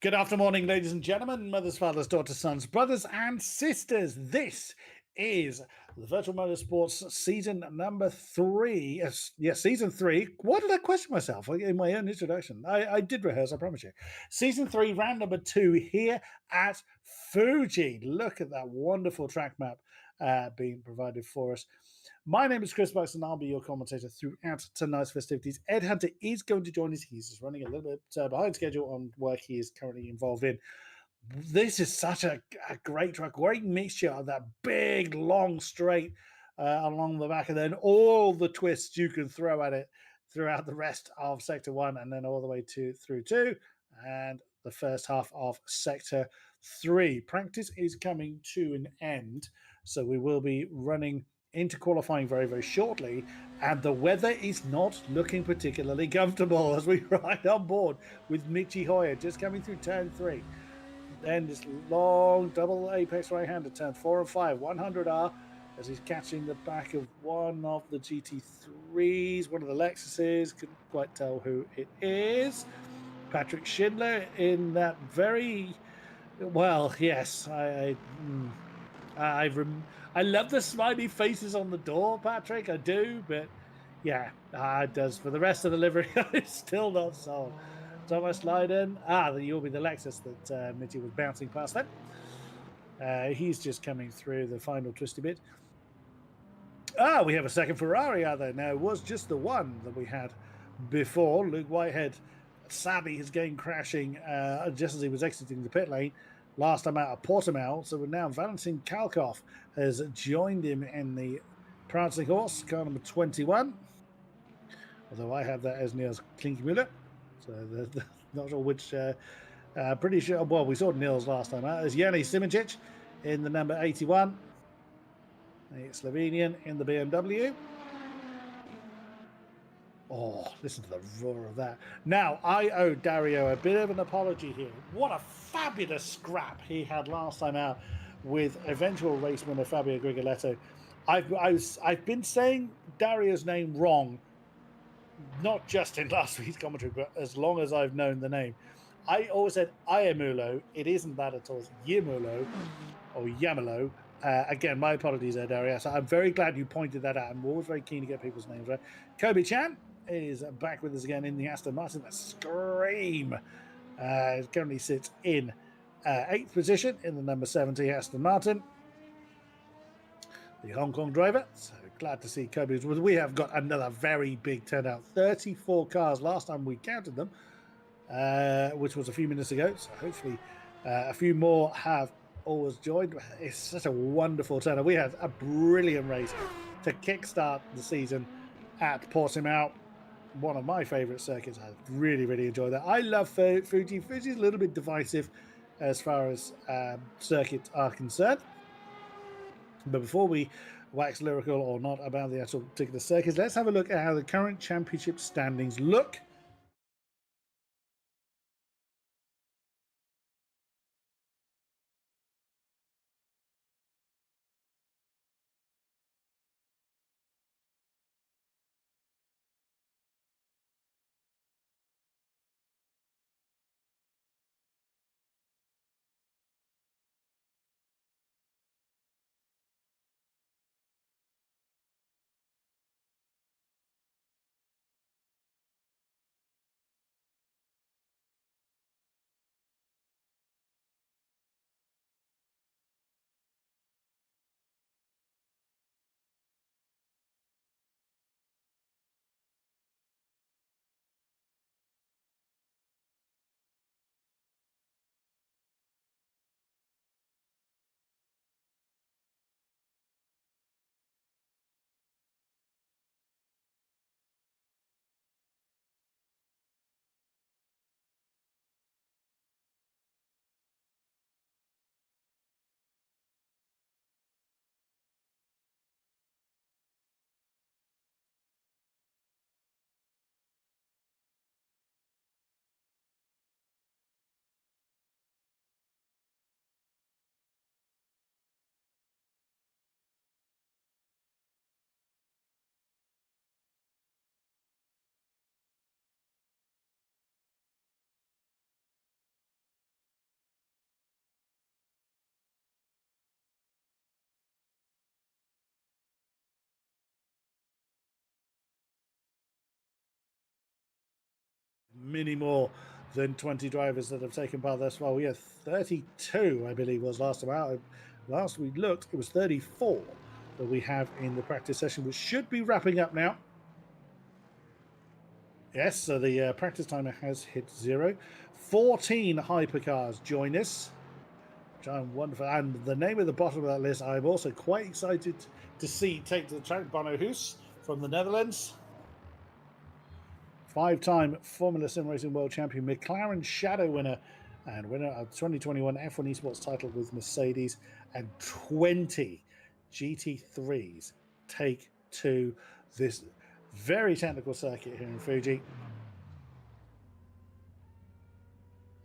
Good afternoon, ladies and gentlemen, mothers, fathers, daughters, sons, brothers, and sisters. This is the Virtual Motorsports season number 3. Yes, season 3. Why did I question myself in my own introduction? I did rehearse, I promise you. Season 3, round number 2 here at Fuji. Look at that wonderful track map being provided for us. My name is Chris Bucks, and I'll be your commentator throughout tonight's festivities. Ed Hunter is going to join us. He's just running a little bit behind schedule on work he is currently involved in. This is such a great track, great mixture of that big, long straight along the back, and then all the twists you can throw at it throughout the rest of Sector 1, and then all the way through 2, and the first half of Sector 3. Practice is coming to an end, so we will be running into qualifying very, very shortly, and the weather is not looking particularly comfortable as we ride on board with Michi Hoyer just coming through turn 3. Then this long double apex right-hander, turn 4 and 5, 100R, as he's catching the back of one of the GT3s, one of the Lexuses, couldn't quite tell who it is. Patrick Schindler in that very, well, yes, I love the smiley faces on the door, Patrick. I do, but yeah, it does. For the rest of the livery, it's still not sold. Thomas Leiden. You'll be the Lexus that Mitty was bouncing past then. He's just coming through the final twisty bit. We have a second Ferrari out there now. It was just the one that we had before. Luke Whitehead, sadly, his game crashing just as he was exiting the pit lane. Last time out of Portimao. So now Valentin Kalkov has joined him in the prancing horse, car number 21. Although I have that as Niels Klinkmüller. So not sure which. Pretty sure. Well, we saw Niels last time out. There's Yanni Simoncic in the number 81. A Slovenian in the BMW. Oh, listen to the roar of that. Now, I owe Dario a bit of an apology here. What a fabulous scrap he had last time out with eventual race winner Fabio Grigoletto. I've been saying Dario's name wrong, not just in last week's commentary, but as long as I've known the name. I always said Iamulo. It isn't that at all. It's Yamulo or Yamulo. Again, my apologies there, Dario. So I'm very glad you pointed that out. I'm always very keen to get people's names right. Kobe Chan is back with us again in the Aston Martin. That Scream currently sits in 8th position in the number 70 Aston Martin. The Hong Kong driver. So glad to see Kobe. We have got another very big turnout. 34 cars last time we counted them, which was a few minutes ago. So hopefully a few more have always joined. It's such a wonderful turnout. We had a brilliant race to kickstart the season at Portimao, one of my favorite circuits. I really, really enjoyed that. I love Fuji. Fuji's a little bit divisive as far as circuits are concerned. But before we wax lyrical or not about the actual particular circuits, let's have a look at how the current championship standings look. many more than 20 drivers that have taken part thus far. We have 32, I believe, was last time out. Last we looked, it was 34 that we have in the practice session, which should be wrapping up now. Yes, so the practice timer has hit 0. 14 hypercars join us, which I'm wonderful. And the name at the bottom of that list, I'm also quite excited to see take to the track. Bono Hoos from the Netherlands. 5-time Formula Sim Racing World Champion, McLaren Shadow winner, and winner of 2021 F1 eSports title with Mercedes, and 20 GT3s take to this very technical circuit here in Fuji.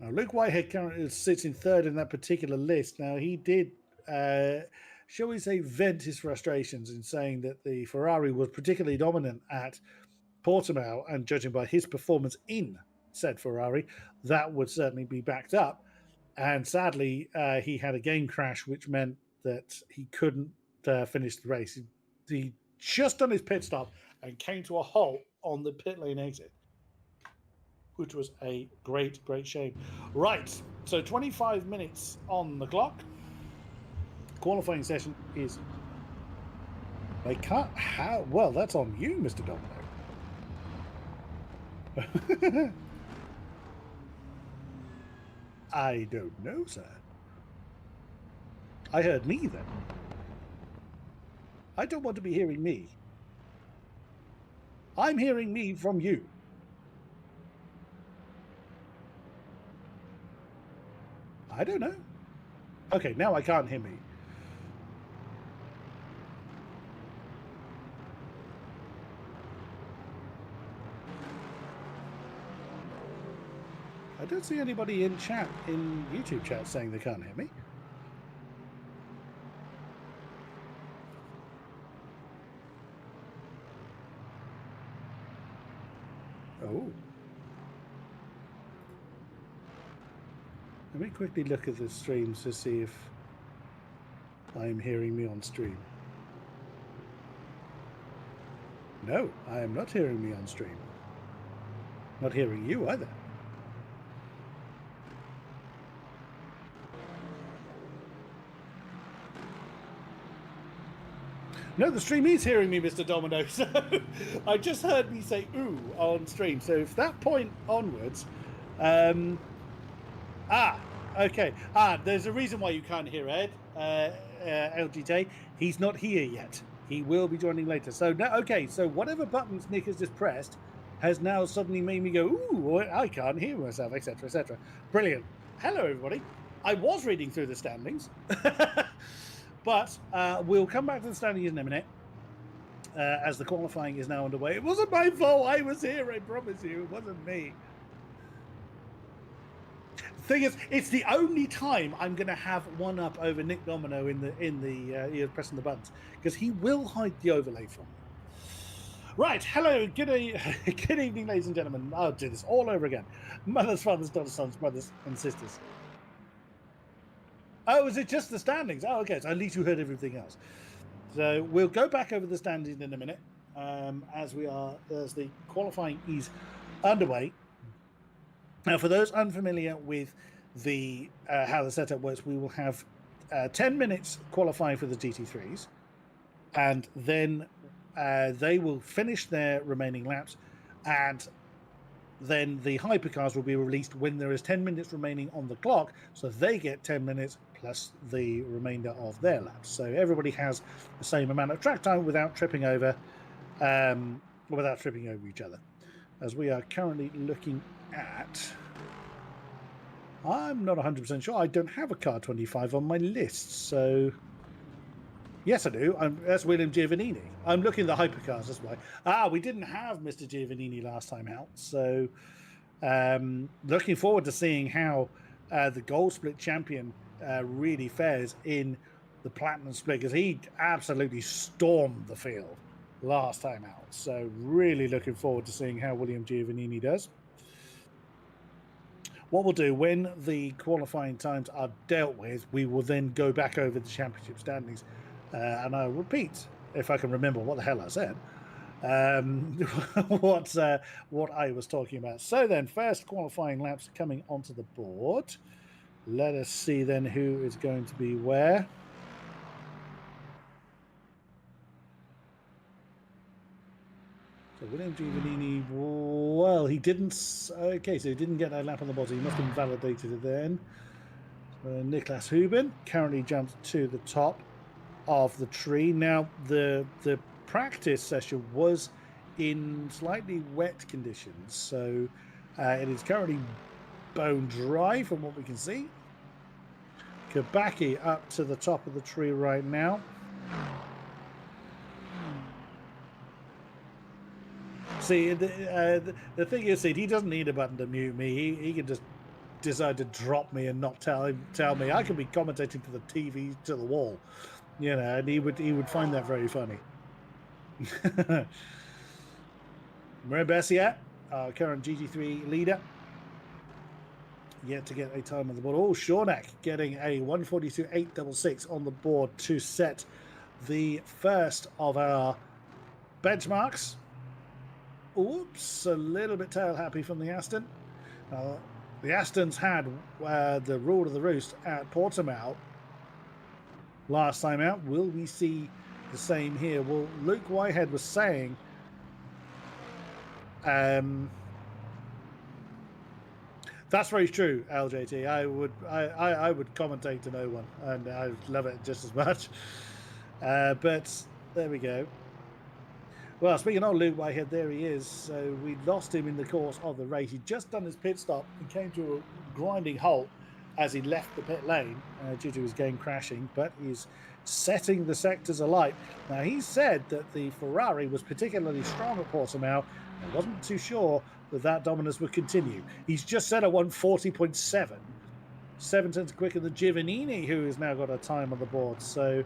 Now, Luke Whitehead currently sits in third in that particular list. Now, he did, shall we say, vent his frustrations in saying that the Ferrari was particularly dominant at Portimao, and judging by his performance in said Ferrari, that would certainly be backed up. And sadly, he had a game crash, which meant that he couldn't finish the race. He just done his pit stop and came to a halt on the pit lane exit, which was a great, great shame. Right, so 25 minutes on the clock. Qualifying session is... They can't... How? Well, that's on you, Mr. Domino. I don't know, sir. I heard me then. I don't want to be hearing me. I'm hearing me from you. I don't know. Okay, now I can't hear me. I don't see anybody in chat, in YouTube chat, saying they can't hear me. Oh. Let me quickly look at the streams to see if I'm hearing me on stream. No, I am not hearing me on stream. Not hearing you either. No, the stream is hearing me, Mr. Domino. So I just heard me say ooh on stream. So if that point onwards, okay. There's a reason why you can't hear Ed, LGT. He's not here yet. He will be joining later. So now, okay. So whatever buttons Nick has just pressed has now suddenly made me go, ooh, I can't hear myself, etc., etc. Brilliant. Hello, everybody. I was reading through the standings. But we'll come back to the standings in a minute, as the qualifying is now underway. It wasn't my fault. I was here. I promise you, it wasn't me. The thing is, it's the only time I'm going to have one up over Nick Domino in the pressing the buttons, because he will hide the overlay from me. Right. Hello. Good evening, ladies and gentlemen. I'll do this all over again. Mothers, fathers, daughters, sons, brothers, and sisters. Oh, is it just the standings? Oh, okay. So at least you heard everything else. So we'll go back over the standings in a minute, as the qualifying is underway. Now, for those unfamiliar with the how the setup works, we will have 10 minutes qualifying for the GT3s, and then they will finish their remaining laps, and then the hypercars will be released when there is 10 minutes remaining on the clock, so they get 10 minutes plus the remainder of their laps. So everybody has the same amount of track time without tripping over each other. As we are currently looking at, I'm not 100% sure. I don't have a car 25 on my list, so yes, I do. That's William Giovannini. I'm looking at the hypercars, that's why. We didn't have Mr. Giovannini last time out, so looking forward to seeing how the gold split champion really fares in the platinum split, because he absolutely stormed the field last time out. So really looking forward to seeing how William Giovannini does. What we'll do, when the qualifying times are dealt with, we will then go back over the championship standings. And I'll repeat, if I can remember what the hell I said. what I was talking about. So then, first qualifying laps coming onto the board. Let us see then who is going to be where. So William Giovannini, well, he didn't. Okay, so he didn't get that lap on the bottom. He must have invalidated it then. Niklas Huben currently jumped to the top of the tree. Now, the practice session was in slightly wet conditions, so it is currently bone dry from what we can see. Kabaki up to the top of the tree right now. See, the thing is, he doesn't need a button to mute me. He can just decide to drop me and not tell me. I could be commentating to the TV to the wall, you know, and he would find that very funny. Marin Bessier, our current GT3 leader, yet to get a time on the board. Oh, Shornack getting a 1:42.866 on the board to set the first of our benchmarks. Oops, a little bit tail happy from the Aston. The Astons had the rule of the roost at Portimao last time out. Will we see the same here? Well, Luke Whitehead was saying that's very true, LJT. I would commentate to no one, and I love it just as much. But there we go. Well, speaking of Luke Whitehead, there he is. So we lost him in the course of the race. He'd just done his pit stop and came to a grinding halt as he left the pit lane due to his game crashing, but he's setting the sectors alight. Now, he said that the Ferrari was particularly strong at Portimao and wasn't too sure that dominance would continue. He's just set a 1:40.7, 7 tenths quicker than Giovannini, who has now got a time on the board. So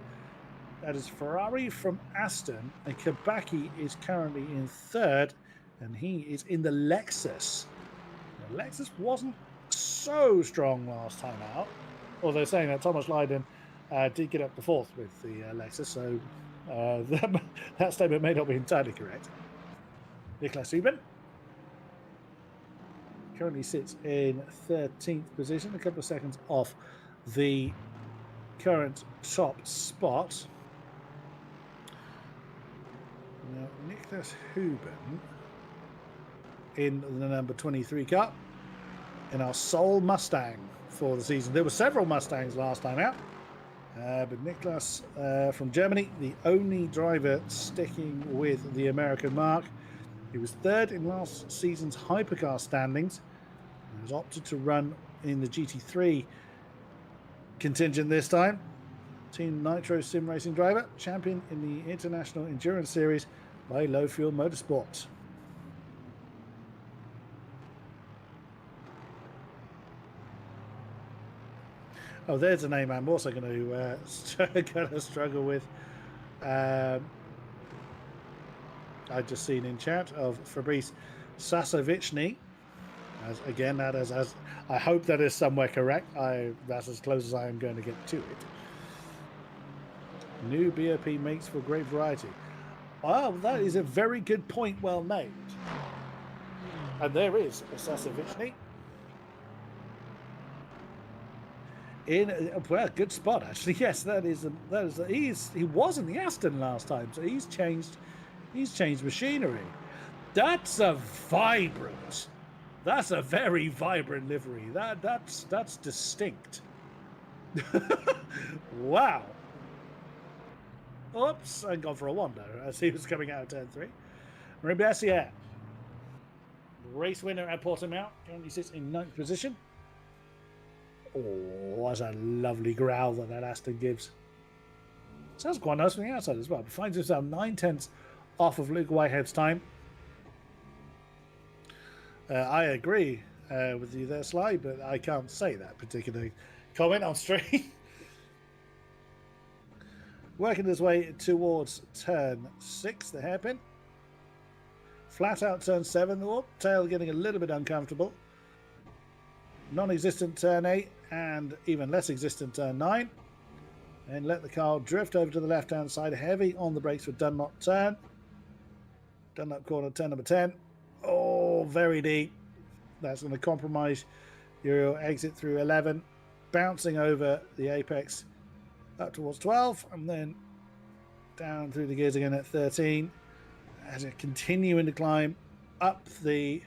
that is Ferrari from Aston, and Kabaki is currently in third, and he is in the Lexus. Now, Lexus wasn't so strong last time out, although saying that Thomas Lydon did get up to fourth with the Lexus, so that statement may not be entirely correct. Niklas Huben currently sits in 13th position, a couple of seconds off the current top spot. Now, Niklas Huben in the number 23 car in our sole Mustang for the season. There were several Mustangs last time out, but Niklas from Germany, the only driver sticking with the American mark. He was third in last season's Hypercar standings and has opted to run in the GT3 contingent this time. Team Nitro Sim Racing driver, champion in the International Endurance Series by Low Fuel Motorsports. Oh, there's a name I'm also going to struggle with. I just seen in chat of Fabrice Sasovichny. Again, that is as I hope that is somewhere correct. That's as close as I am going to get to it. New BOP makes for great variety. Well, that is a very good point, well made. And there is Sasovichny. Well, good spot actually. Yes, he was in the Aston last time, so he's changed machinery. That's a very vibrant livery. That's distinct. Wow. Oops, and gone for a wander as he was coming out of turn 3. Marin Bessier, race winner at Portimao, currently sits in 9th position. Oh, that's a lovely growl that Aston gives. Sounds quite nice from the outside as well, but finds himself 9 tenths off of Luke Whitehead's time. I agree with you there, Sly, but I can't say that particular comment on stream. Working his way towards turn 6, the hairpin. Flat out turn 7, the tail getting a little bit uncomfortable. Non-existent turn 8 and even less existent turn 9. And let the car drift over to the left-hand side, heavy on the brakes for Dunlop turn. Done up corner, turn number 10. Oh, very deep. That's going to compromise your exit through 11. Bouncing over the apex up towards 12, and then down through the gears again at 13. As it continuing to climb up the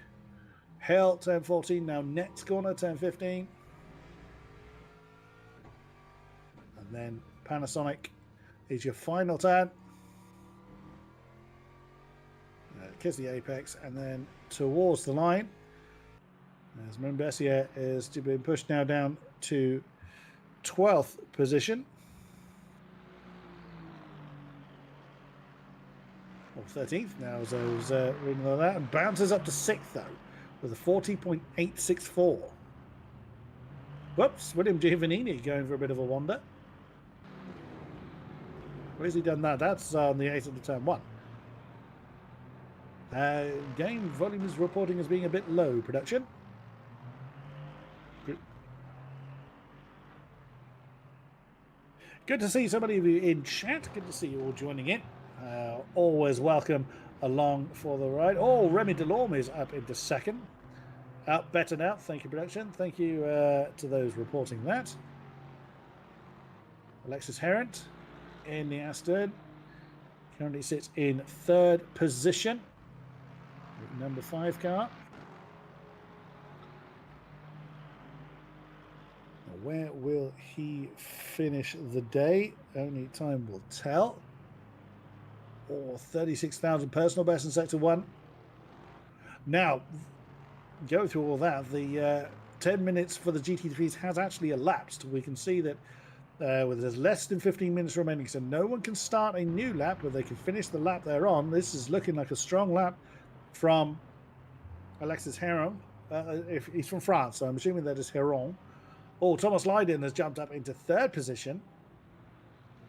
hill, turn 14. Now next corner, turn 15. And then Panasonic is your final turn. Kiss the apex and then towards the line. As Mombessier is being pushed now down to 12th position. Or 13th now, as I was reading like that. And bounces up to 6th, though, with a 40.864. Whoops, William Giovannini going for a bit of a wander. Where's he done that? That's on the 8th of the turn 1. Game volume is reporting as being a bit low, production. Good to see so many of you in chat. Good to see you all joining in. Always welcome along for the ride. Oh, Remy Delorme is up into 2nd. Out better now. Thank you, production. Thank you to those reporting that. Alexis Herent in the Aston currently sits in 3rd position with number 5 car. Where will he finish the day? Only time will tell. Or 36,000 personal best in Sector 1. Now, go through all that. The 10 minutes for the GT3s has actually elapsed. We can see that there's less than 15 minutes remaining, so no one can start a new lap, but they can finish the lap they're on. This is looking like a strong lap from Alexis Heron. If he's from France, so I'm assuming that is Heron. Oh, Thomas Lydon has jumped up into 3rd position.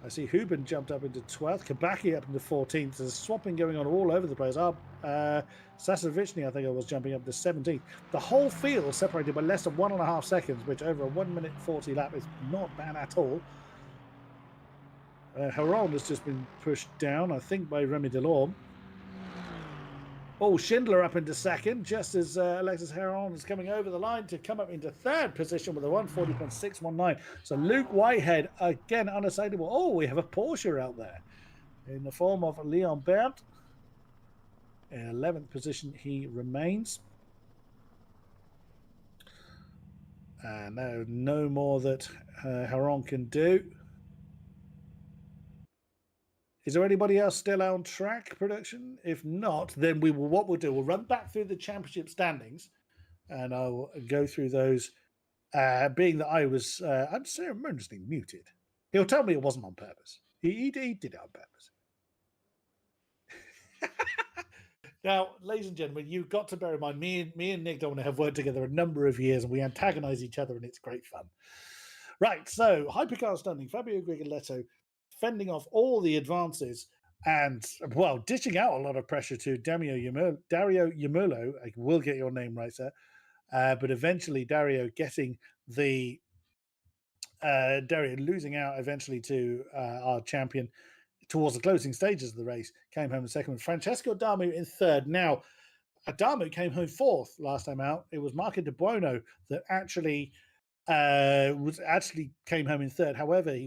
I see Hubin jumped up into 12th. Kabaki up into 14th. There's swapping going on all over the place. Sasavichny, I think I was jumping up to 17th. The whole field separated by less than 1.5 seconds, which over a 1 minute 40 lap is not bad at all. Heron has just been pushed down, I think, by Remy Delorme. Oh, Schindler up into 2nd, just as Alexis Heron is coming over the line to come up into 3rd position with a 140.619. So Luke Whitehead, again, unassailable. Oh, we have a Porsche out there in the form of Leon Berndt. In 11th position, he remains. No more that Heron can do. Is there anybody else still on track, production? If not, then what we'll do, we'll run back through the championship standings, and I'll go through those. Being that I was unceremoniously muted, he'll tell me it wasn't on purpose. He did it on purpose. Now, ladies and gentlemen, you've got to bear in mind, me and Nick Domina have worked together a number of years, and we antagonize each other, and it's great fun. Right, so Hypercar standing, Fabio Grigoletto fending off all the advances and, well, dishing out a lot of pressure to Dario Yamurlo. I will get your name right, sir. But eventually Dario getting the Dario losing out eventually to our champion towards the closing stages of the race, came home in 2nd with Francesco Damu in 3rd. Now, Adamu came home 4th last time out. It was Marco De Buono that actually came home in 3rd. However,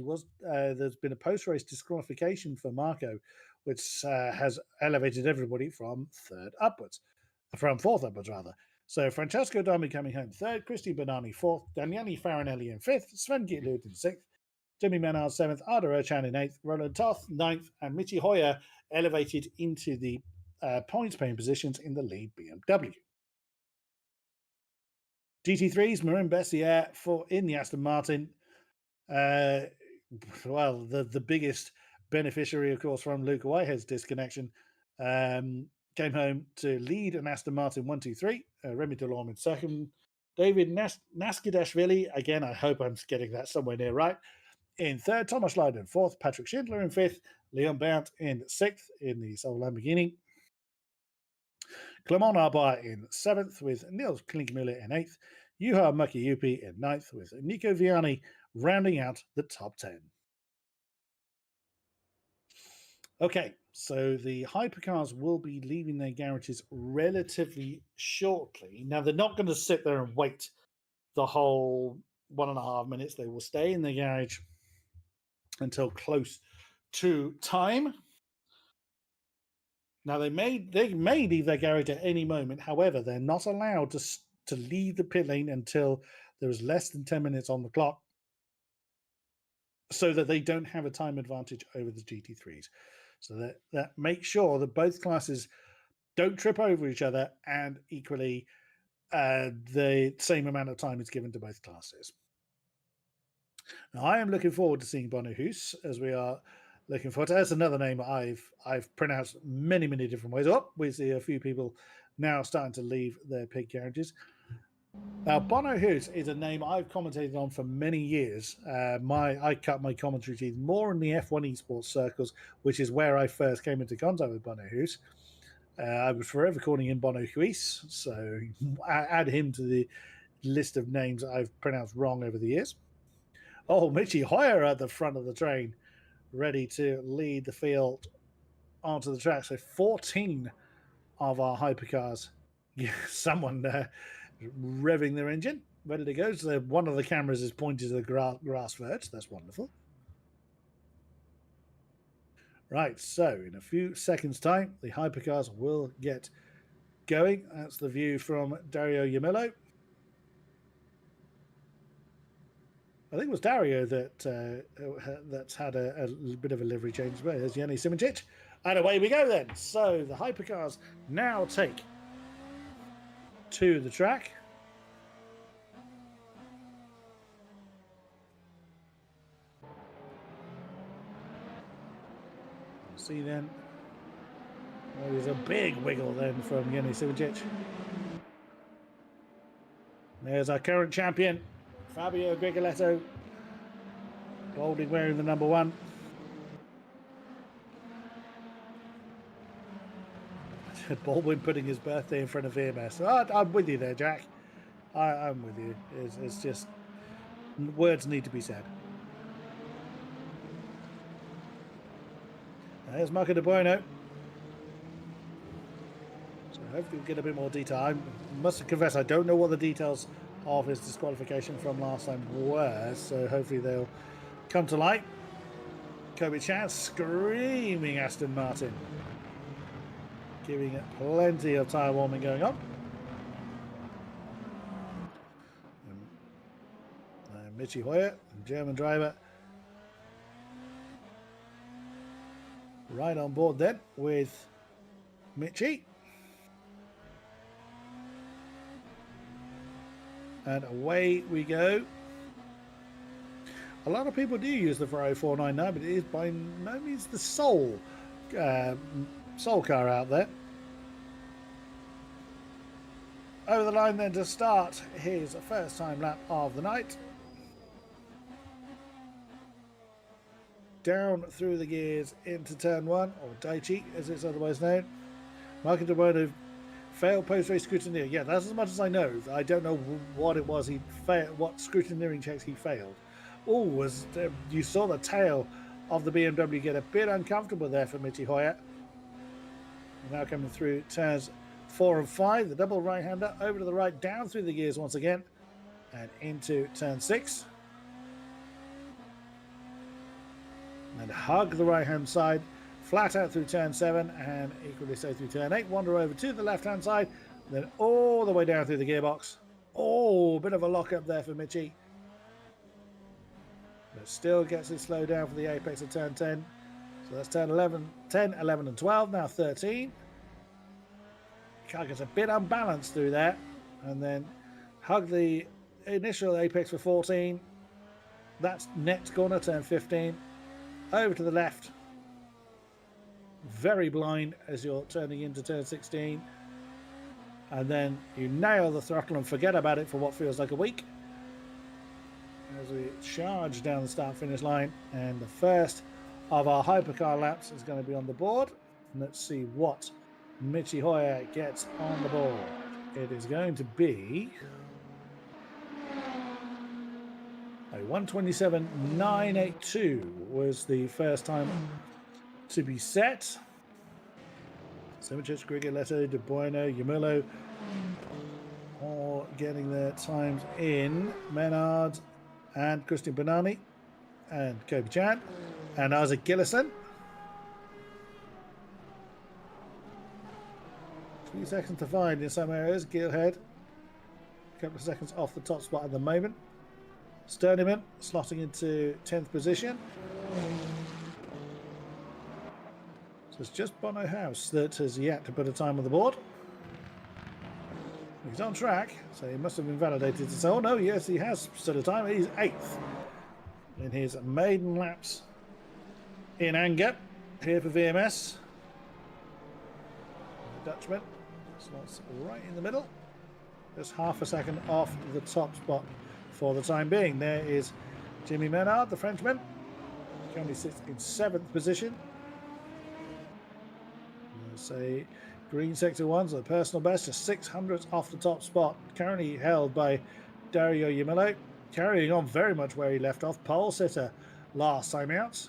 there's been a post-race disqualification for Marco, which has elevated everybody from 4th upwards. So Francesco Dami coming home 3rd, Christian Bonani 4th, Daniele Farinelli in 5th, Sven Gitlud in 6th, Jimmy Menard 7th, Arda Ochan in 8th, Roland Toth 9th, and Michi Hoyer elevated into the points-paying positions in the lead BMW. GT3s, Marin Bessier in the Aston Martin. Well, the biggest beneficiary, of course, from Luke Whitehead's disconnection, came home to lead an Aston Martin 1-2-3. Remy Delorme in 2nd. David Naskidashvili, again, I hope I'm getting that somewhere near right, in 3rd. Thomas Lydon 4th. Patrick Schindler in 5th. Leon Berndt in 6th in the Soul Lamborghini. Clement Arbois in 7th with Niels Klinkmüller in 8th. Juha Mäki-Upi in 9th with Nico Viani rounding out the top 10. Okay, so the hypercars will be leaving their garages relatively shortly. Now, they're not going to sit there and wait the whole 1.5 minutes. They will stay in the garage until close to time. Now, they may leave their garage at any moment. However, they're not allowed to leave the pit lane until there is less than 10 minutes on the clock, so that they don't have a time advantage over the GT3s. So that make sure that both classes don't trip over each other, and equally the same amount of time is given to both classes. Now, I am looking forward to seeing Bono Hoos, as we are looking forward to. That's another name I've pronounced many different ways. Oh, we see a few people now starting to leave their pit garages. Now, Bono Hoos is a name I've commentated on for many years. I cut my commentary teeth more in the F1 eSports circles, which is where I first came into contact with Bono Hoos. I was forever calling him Bono Huis, so add him to the list of names I've pronounced wrong over the years. Oh, Michi Hoyer at the front of the train, ready to lead the field onto the track. So 14 of our hypercars. Yeah, someone revving their engine, ready to go. So one of the cameras is pointed to the grass verge. That's wonderful. Right, so in a few seconds' time, the hypercars will get going. That's the view from Dario Yamillo. I think it was Dario that's had a bit of a livery change. But there's Yanni Simoncic. And away we go then. So the hypercars now take to the track. See then. Oh, there's a big wiggle then from Yanni Simoncic. There's our current champion, Fabio Grigoletto, boldly wearing the number 1. Baldwin putting his birthday in front of VMS. Oh, I'm with you there, Jack. I'm with you. It's just words need to be said. There's Marco De Bueno. So hopefully we'll get a bit more detail. I must confess I don't know what the details of his disqualification from last time were, so hopefully they'll come to light. Kobe Chan screaming Aston Martin, giving it plenty of tyre warming going on. And Michi Hoyer, German driver, right on board then with Michi. And away we go. A lot of people do use the Ferrari 499, but it is by no means the sole car out there. Over the line then to start his first time lap of the night. Down through the gears into turn 1, or Daichi as it's otherwise known. Marco De Bueno failed post-race scrutineering. Yeah, that's as much as I know. I don't know what it was he failed, what scrutineering checks he failed. Oh, you saw the tail of the BMW get a bit uncomfortable there for Michi Hoyer. Now coming through turns 4 and 5, the double right-hander over to the right, down through the gears once again, and into turn 6. And hug the right-hand side, flat out through turn 7, and equally so through turn 8. Wander over to the left-hand side, then all the way down through the gearbox. Oh, a bit of a lock-up there for Michi. But still gets it slowed down for the apex of turn 10. So that's turn 10, 11, and 12, now 13. Car gets a bit unbalanced through there, and then hug the initial apex for 14. That's next corner, turn 15. Over to the left. Very blind as you're turning into turn 16. And then you nail the throttle and forget about it for what feels like a week. As we charge down the start-finish line, and the first of our hypercar laps is going to be on the board. Let's see what Michi Hoyer gets on the board. It is going to be a 1:27.982 was the first time to be set. Simichich, Grigoletto, De Bueno, Yamillo, all getting their times in. Menard and Christian Banani and Kobe Chan and Isaac Gillison. 3 seconds to find in some areas. Gilhead, a couple of seconds off the top spot at the moment. Sterniman slotting into 10th position. So it's just Bono House that has yet to put a time on the board. He's on track, so he must have been validated to say, oh no, yes, he has stood a time. He's 8th in his maiden laps in anger here for VMS. The Dutchman slots right in the middle, just half a second off the top spot for the time being. There is Jimmy Menard, the Frenchman, currently sits in 7th position. Say green sector 1's the personal best, just 600 off the top spot, currently held by Dario Yamillo, carrying on very much where he left off. Pole sitter last time out.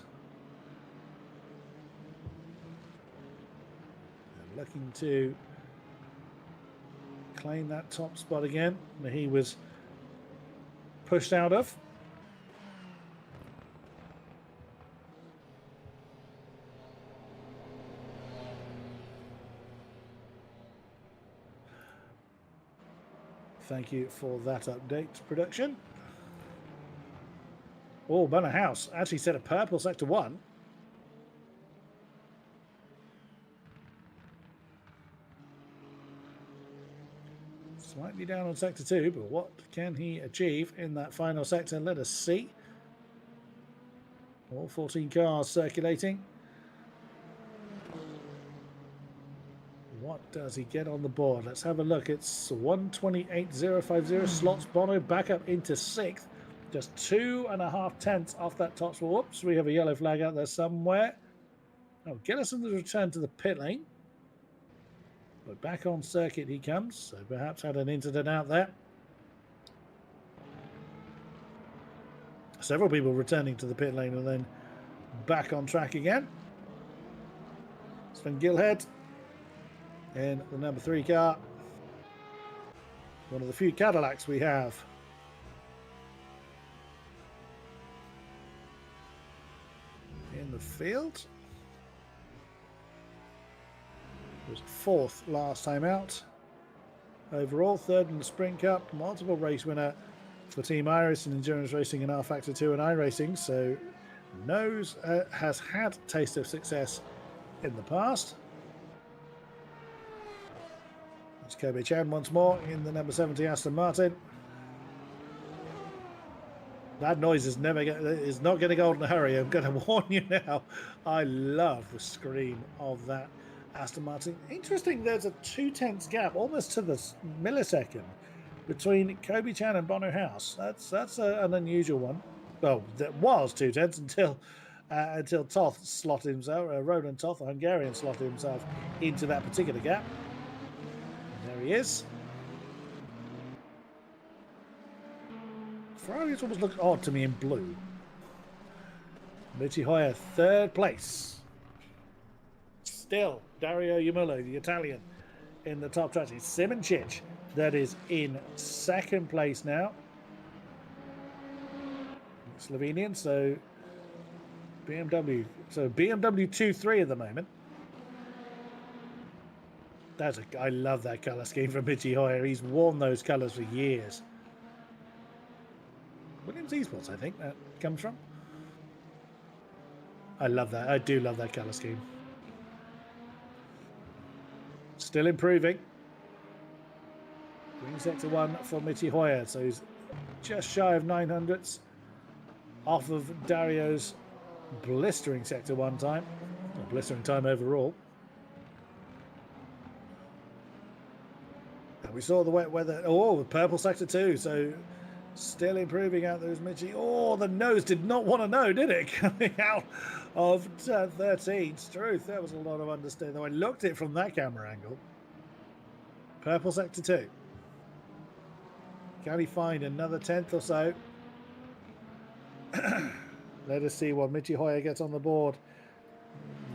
Looking to claim that top spot again that he was pushed out of. Thank you for that update, production. Oh, Banner House actually set a purple sector 1. Slightly down on sector 2, but what can he achieve in that final sector? Let us see. All 14 cars circulating. What does he get on the board? Let's have a look. It's 128.050. Slots Bono back up into 6th. Just 2.5 tenths off that top spot. Whoops, we have a yellow flag out there somewhere. Oh, Gillison has returned to the pit lane. But back on circuit he comes, so perhaps had an incident out there. Several people returning to the pit lane and then back on track again. Sven Gilhead in the number 3 car. One of the few Cadillacs we have. In the field. Was 4th last time out. Overall, 3rd in the Sprint Cup. Multiple race winner for Team Iris in endurance racing and R Factor 2 and iRacing. So knows has had taste of success in the past. It's Kobe Chan once more in the number 70 Aston Martin. That noise is not going to go in a hurry. I'm going to warn you now. I love the scream of that Aston Martin. Interesting, there's a 2/10 gap, almost to the millisecond, between Kobe Chan and Bono House. That's an unusual one. Well, that was 2/10 until Toth slotted himself, Roland Toth, the Hungarian, slotted himself into that particular gap. And there he is. Ferrari's almost looked odd to me in blue. Michi Hoyer, 3rd place. Still, Dario Yamillo, the Italian, in the top track. It's Simoncic that is in 2nd place now. Slovenian, so BMW. So BMW 2-3 at the moment. I love that colour scheme from Michi Hoyer. He's worn those colours for years. Williams eSports, I think that comes from. I love that. I do love that colour scheme. Still improving. Green sector 1 for Michi Hoyer, so he's just shy of 900ths off of Dario's blistering sector 1 time, or blistering time overall. And we saw the wet weather. Oh, the purple sector 2, so still improving out those Michi. Oh, the nose did not want to know, did it? Coming out of 13. Truth, there was a lot of understanding. Though I looked at it from that camera angle. Purple sector 2. Can he find another 10th or so? Let us see what Michi Hoyer gets on the board.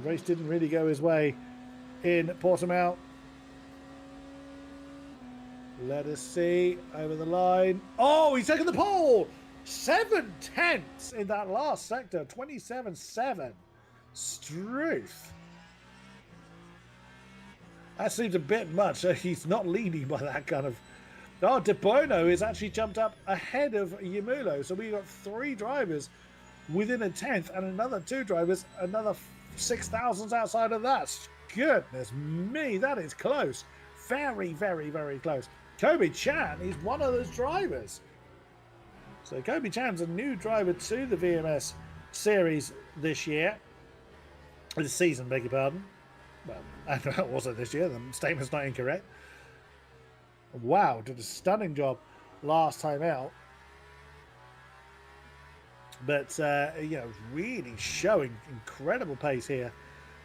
race didn't really go his way in Portimao. Let us see over the line. Oh, he's taken the pole. 7/10 in that last sector. 27.7. Struth. That seems a bit much. He's not leading by that kind of... Oh, De Bono has actually jumped up ahead of Yamulo. So we've got 3 drivers within a 10th and another 2 drivers, another 6,000s outside of that. Goodness me, that is close. Very, very, very close. Kobe Chan is one of those drivers. So Kobe Chan's a new driver to the VMS series this year. This season, beg your pardon. Well, and also this year, the statement's not incorrect. Wow, did a stunning job last time out. But, you know, really showing incredible pace here.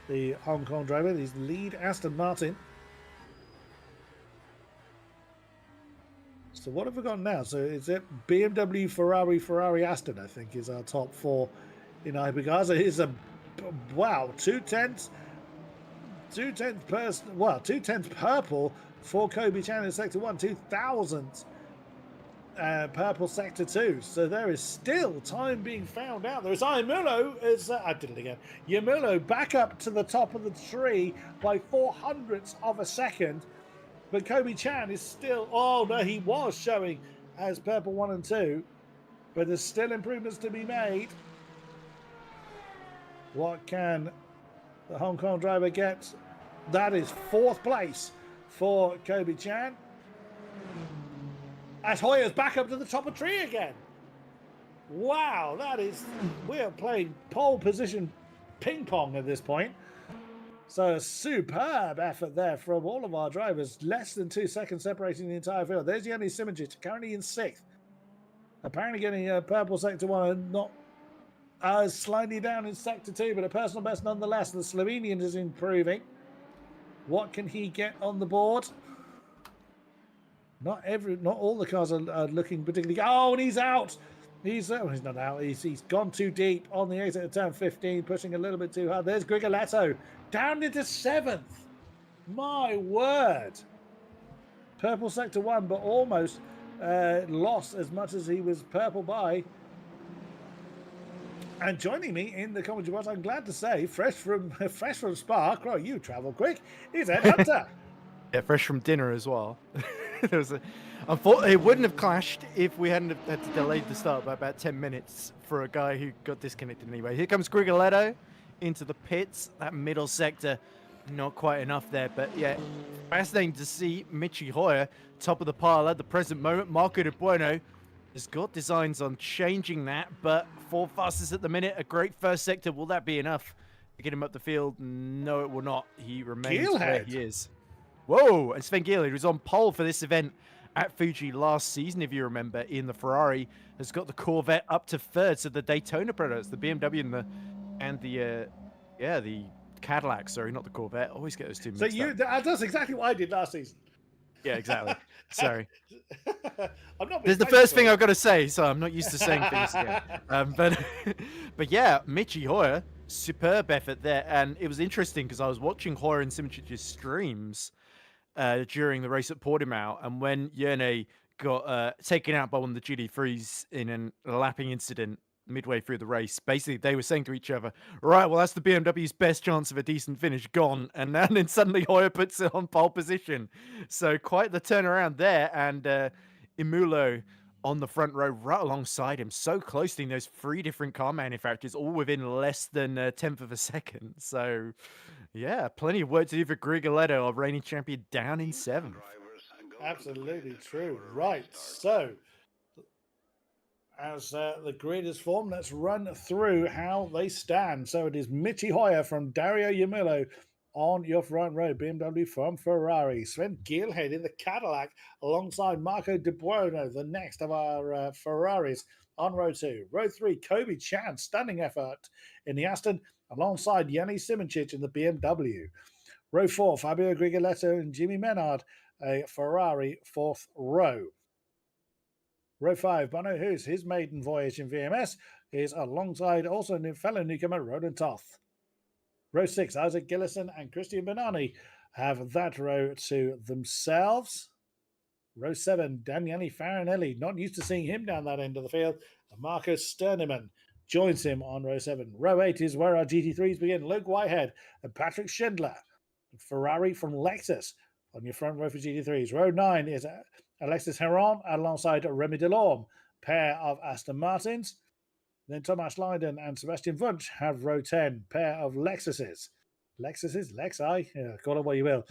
The Hong Kong driver, his lead Aston Martin. So what have we got now? So is it BMW, Ferrari, Ferrari, Aston, I think, is our top 4 in Hypercars. So it's a, wow, 2/10 person, well, 2/10 purple for Kobe Chan in Sector 1, 2,000 purple Sector 2. So there is still time being found out. There is Yamulo, I did it again. Yamulo back up to the top of the tree by 0.04 of a second. But Kobe Chan is still, oh no, he was showing as purple 1 and 2. But there's still improvements to be made. What can the Hong Kong driver get? That is 4th place for Kobe Chan. As Hoyer's back up to the top of the tree again. Wow, that is, we are playing pole position ping pong at this point. So a superb effort there from all of our drivers. Less than 2 seconds separating the entire field. There's Yanni Simoncic, currently in 6th. Apparently getting a purple Sector 1 and not slightly down in Sector 2, but a personal best nonetheless. The Slovenian is improving. What can he get on the board? Not all the cars are looking particularly... Oh, and he's out! He's not out. He's gone too deep on the exit of turn 15, pushing a little bit too hard. There's Grigoletto down into 7th. My word. Purple Sector 1, but almost lost as much as he was purple by. And joining me in the commentary box, I'm glad to say, fresh from Spa, Crow, you travel quick, is Ed Hunter. Yeah, fresh from dinner as well. There was it wouldn't have clashed if we hadn't had to delay the start by about 10 minutes for a guy who got disconnected anyway. Here comes Grigoletto into the pits. That middle sector, not quite enough there. But yeah, fascinating to see Michi Hoyer, top of the pile at the present moment. Marco De Bueno has got designs on changing that, but 4 fastest at the minute. A great first sector. Will that be enough to get him up the field? No, it will not. He remains where he is. Whoa, and Sven Gielhed, who's on pole for this event at Fuji last season, if you remember, in the Ferrari, has got the Corvette up to 3rd. So the Daytona products, the BMW and the Cadillac. Sorry, not the Corvette. I always get those two mixed up. That's exactly what I did last season. Yeah, exactly. Sorry. I'm not. There's the first thing I've got to say, so I'm not used to saying things again. But yeah, Michi Hoyer, superb effort there, and it was interesting because I was watching Hoyer and Simicic's streams during the race at Portimao, and when Yerne got taken out by one of the GT3s in a lapping incident midway through the race, basically they were saying to each other, right, well, that's the BMW's best chance of a decent finish gone, and then suddenly Hoyer puts it on pole position. So quite the turnaround there, and Yamulo on the front row right alongside him, so close to those 3 different car manufacturers, all within less than a 10th of a second. So yeah, plenty of work to do for Grigoletto, our reigning champion, down in 7th. Absolutely true. Right, so as the grid is formed, let's run through how they stand. So it is Michi Hoyer from Dario Yamulo on your front row, BMW from Ferrari. Sven Gielhed in the Cadillac alongside Marco De Bueno, the next of our Ferraris on row 2. Row 3, Kobe Chan, stunning effort in the Aston alongside Yanni Simoncic in the BMW. Row 4, Fabio Grigoletto and Jimmy Menard, a Ferrari 4th row. Row 5, Bono Hoos, his maiden voyage in VMS, is alongside also fellow newcomer Roland Toth. Row 6, Isaac Gillison and Christian Benani have that row to themselves. Row 7, Daniele Farinelli, not used to seeing him down that end of the field. Marco Sterneman joins him on row 7. Row 8 is where our GT3s begin. Luke Whitehead and Patrick Schindler. Ferrari from Lexus on your front row for GT3s. Row 9 is Alexis Heron alongside Remy Delorme, pair of Aston Martins. Then Thomas Leiden and Sebastian Wunsch have row 10, pair of Lexuses. Lexi, yeah, call it what you will.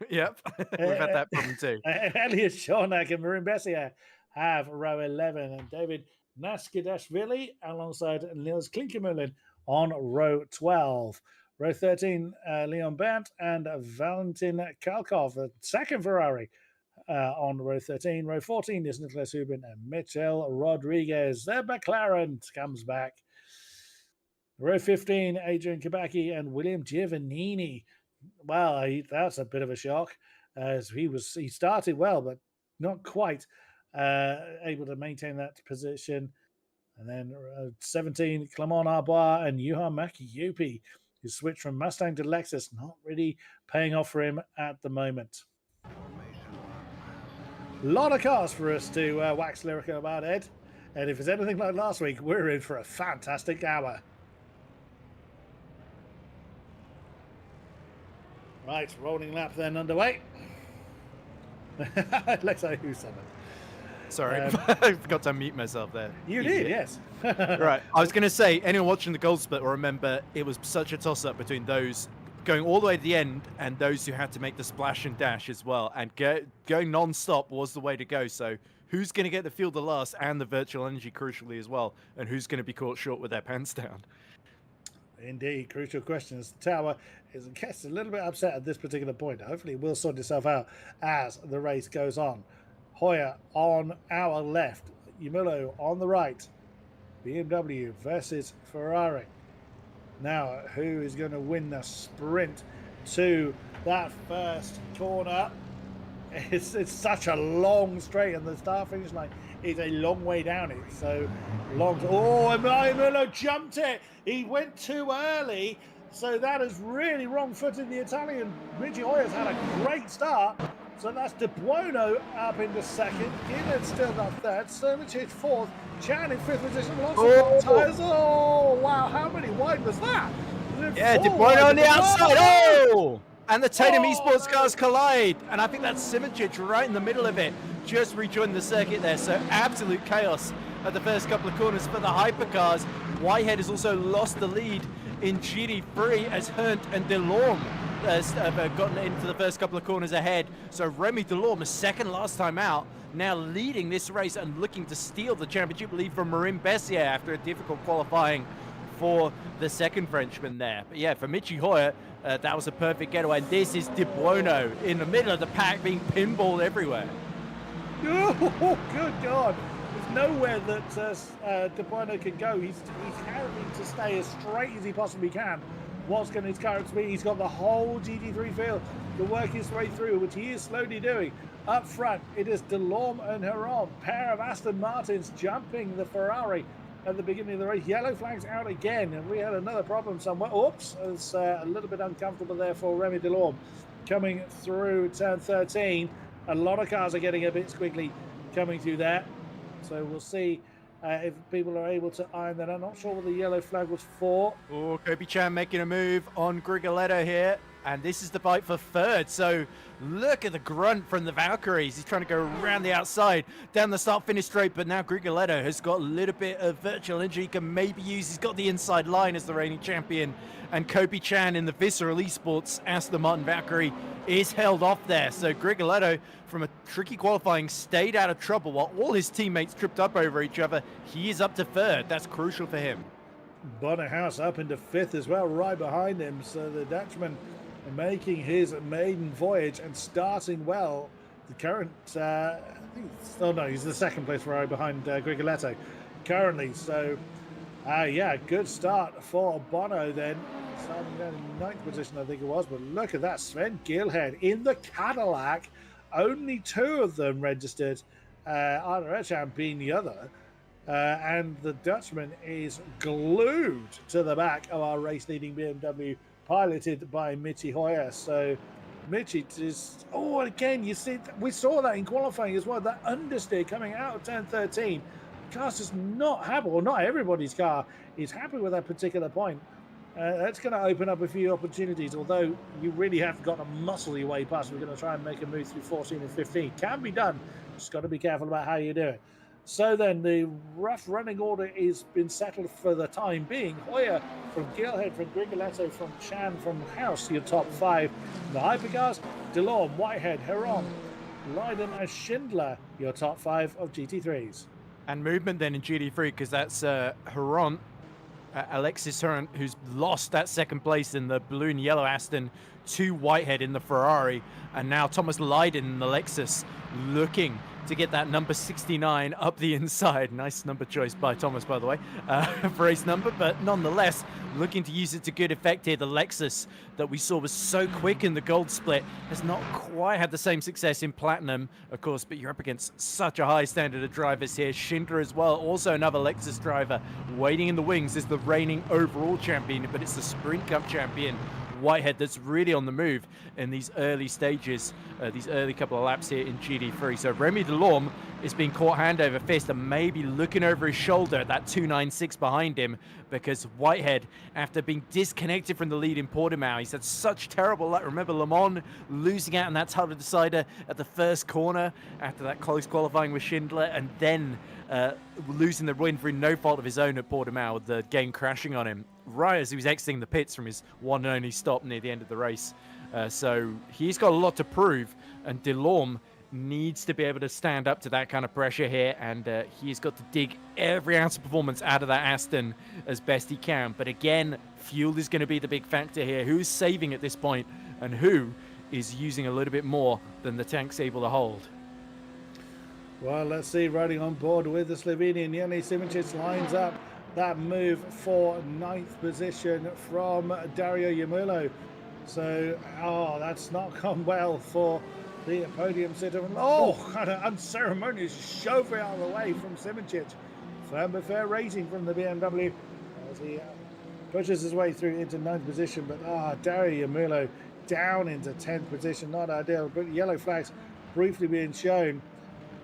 Yep, we've had that problem too. Elliot Shornack and Marin Bessier have row 11, and David Naskidashvili alongside Niels Klinkermullen on row 12. Row 13, Leon Bant and Valentin Kalkov, the second Ferrari on row 13. Row 14 is Nicholas Hubin and Mitchell Rodriguez. The McLaren comes back. Row 15, Adrian Kabaki and William Giovannini. Well, that's a bit of a shock, as he started well, but not quite able to maintain that position. And then 17, Clement Arbois and Juha Mäki-Jupi, who switched from Mustang to Lexus, not really paying off for him at the moment. A lot of cars for us to wax lyrical about, Ed. And if it's anything like last week, we're in for a fantastic hour. Right, rolling lap then underway. Let's say who summoned. Sorry, I forgot to unmute myself there. You did, yes. Right, I was going to say, anyone watching the gold split will remember it was such a toss-up between those going all the way to the end and those who had to make the splash and dash as well. And going non-stop was the way to go. So who's going to get the field the last and the virtual energy crucially as well? And who's going to be caught short with their pants down? Indeed, crucial questions. The tower is, I guess, a little bit upset at this particular point. Hopefully it will sort itself out as the race goes on. Hoyer on our left, Yamilo on the right. BMW versus Ferrari. Now, who is going to win the sprint to that first corner? It's such a long straight, and the start-finish line is a long way down it. So long. Oh, Yamilo jumped it. He went too early. So that is really wrong-footed the Italian. Richie Hoyer's had a great start. So that's De Buono up into second. Gillen still got third. Sturmich hit fourth. Chan in fifth position. Lots of tyres. Oh, wow. How many wide was that? Yeah, De Buono on the outside. Oh! And the Tatum eSports cars collide. And I think that's Simic right in the middle of it. Just rejoined the circuit there. So absolute chaos at the first couple of corners for the Hypercars. Whitehead has also lost the lead in GT3 as Hunt and Delorme have gotten into the first couple of corners ahead. So Remy Delorme, second last time out, now leading this race and looking to steal the championship lead from Marin Bessier after a difficult qualifying for the second Frenchman there. But yeah, for Michi Hoyer, that was a perfect getaway. And this is De Buono in the middle of the pack being pinballed everywhere. Oh, good God. There's nowhere that De Buono can go. He's having to stay as straight as he possibly can. What's going to his current speed? He's got the whole GT3 field to work his way through, which he is slowly doing. Up front, it is Delorme and Heron, pair of Aston Martins jumping the Ferrari at the beginning of the race. Yellow flags out again, and we had another problem somewhere. Oops, it's a little bit uncomfortable there for Remy Delorme. Coming through turn 13, a lot of cars are getting a bit squiggly coming through there. So we'll see if people are able to iron that. I'm not sure what the yellow flag was for. Oh, Kobe Chan making a move on Grigoletto here. And this is the fight for third. So look at the grunt from the Valkyries. He's trying to go around the outside, down the start-finish straight. But now Grigoletto has got a little bit of virtual energy he can maybe use. He's got the inside line as the reigning champion. And Kobe Chan in the Visceral eSports Aston Martin Valkyrie is held off there. So Grigoletto, from a tricky qualifying, stayed out of trouble while all his teammates tripped up over each other. He is up to third. That's crucial for him. Bonnerhouse up into fifth as well, right behind him. So the Dutchman making his maiden voyage and starting well. The current, I think, oh no, he's the second place Ferrari behind Grigoletto currently. So, yeah, good start for Bono then. Starting down in ninth position, I think it was. But look at that, Sven Gilhead in the Cadillac. Only two of them registered, Arne Rechamp being the other. And the Dutchman is glued to the back of our race-leading BMW piloted by Michi Hoyer. So Michi just, oh, again, you see, we saw that in qualifying as well, that understeer coming out of turn 13. The car's just not happy, or not everybody's car is happy with that particular point. That's going to open up a few opportunities, although you really have got to muscle your way past. We're going to try and make a move through 14 and 15. Can be done. Just got to be careful about how you do it. So then the rough running order is been settled for the time being. Hoyer from Gilhead, from Grigoletto, from Chan, from House, your top 5. The Hypercars, Delorme, Whitehead, Heron, Leiden and Schindler, your top 5 of GT3s. And movement then in GT3, because that's Heron, Alexis Heron, who's lost that second place in the blue and yellow Aston to Whitehead in the Ferrari. And now Thomas Leiden in the Lexus looking to get that number 69 up the inside. Nice number choice by Thomas, by the way, for race number, but nonetheless, looking to use it to good effect here. The Lexus that we saw was so quick in the gold split has not quite had the same success in platinum, of course, but you're up against such a high standard of drivers here. Schindler as well, also another Lexus driver. Waiting in the wings is the reigning overall champion, but it's the Sprint Cup champion, Whitehead, that's really on the move in these early stages, these early couple of laps here in GT3. So Remy Delorme is being caught hand over fist and maybe looking over his shoulder at that 296 behind him, because Whitehead, after being disconnected from the lead in Portimao, he's had such terrible luck. Remember Le Mans losing out in that title decider at the first corner after that close qualifying with Schindler, and then losing the win through no fault of his own at Portimao, with the game crashing on him right as he was exiting the pits from his one and only stop near the end of the race. So he's got a lot to prove, and Delorme needs to be able to stand up to that kind of pressure here, and he's got to dig every ounce of performance out of that Aston as best he can. But again, fuel is going to be the big factor here. Who's saving at this point, and who is using a little bit more than the tank's able to hold? Well, let's see, riding on board with the Slovenian, Jani Simoncic lines up that move for 9th position from Dario Yamulo. So, that's not gone well for the podium sitter. An unceremonious shove out of the way from Simoncic. Firm but fair rating from the BMW as he pushes his way through into 9th position. But Dario Yamulo down into 10th position, not ideal. But yellow flags briefly being shown.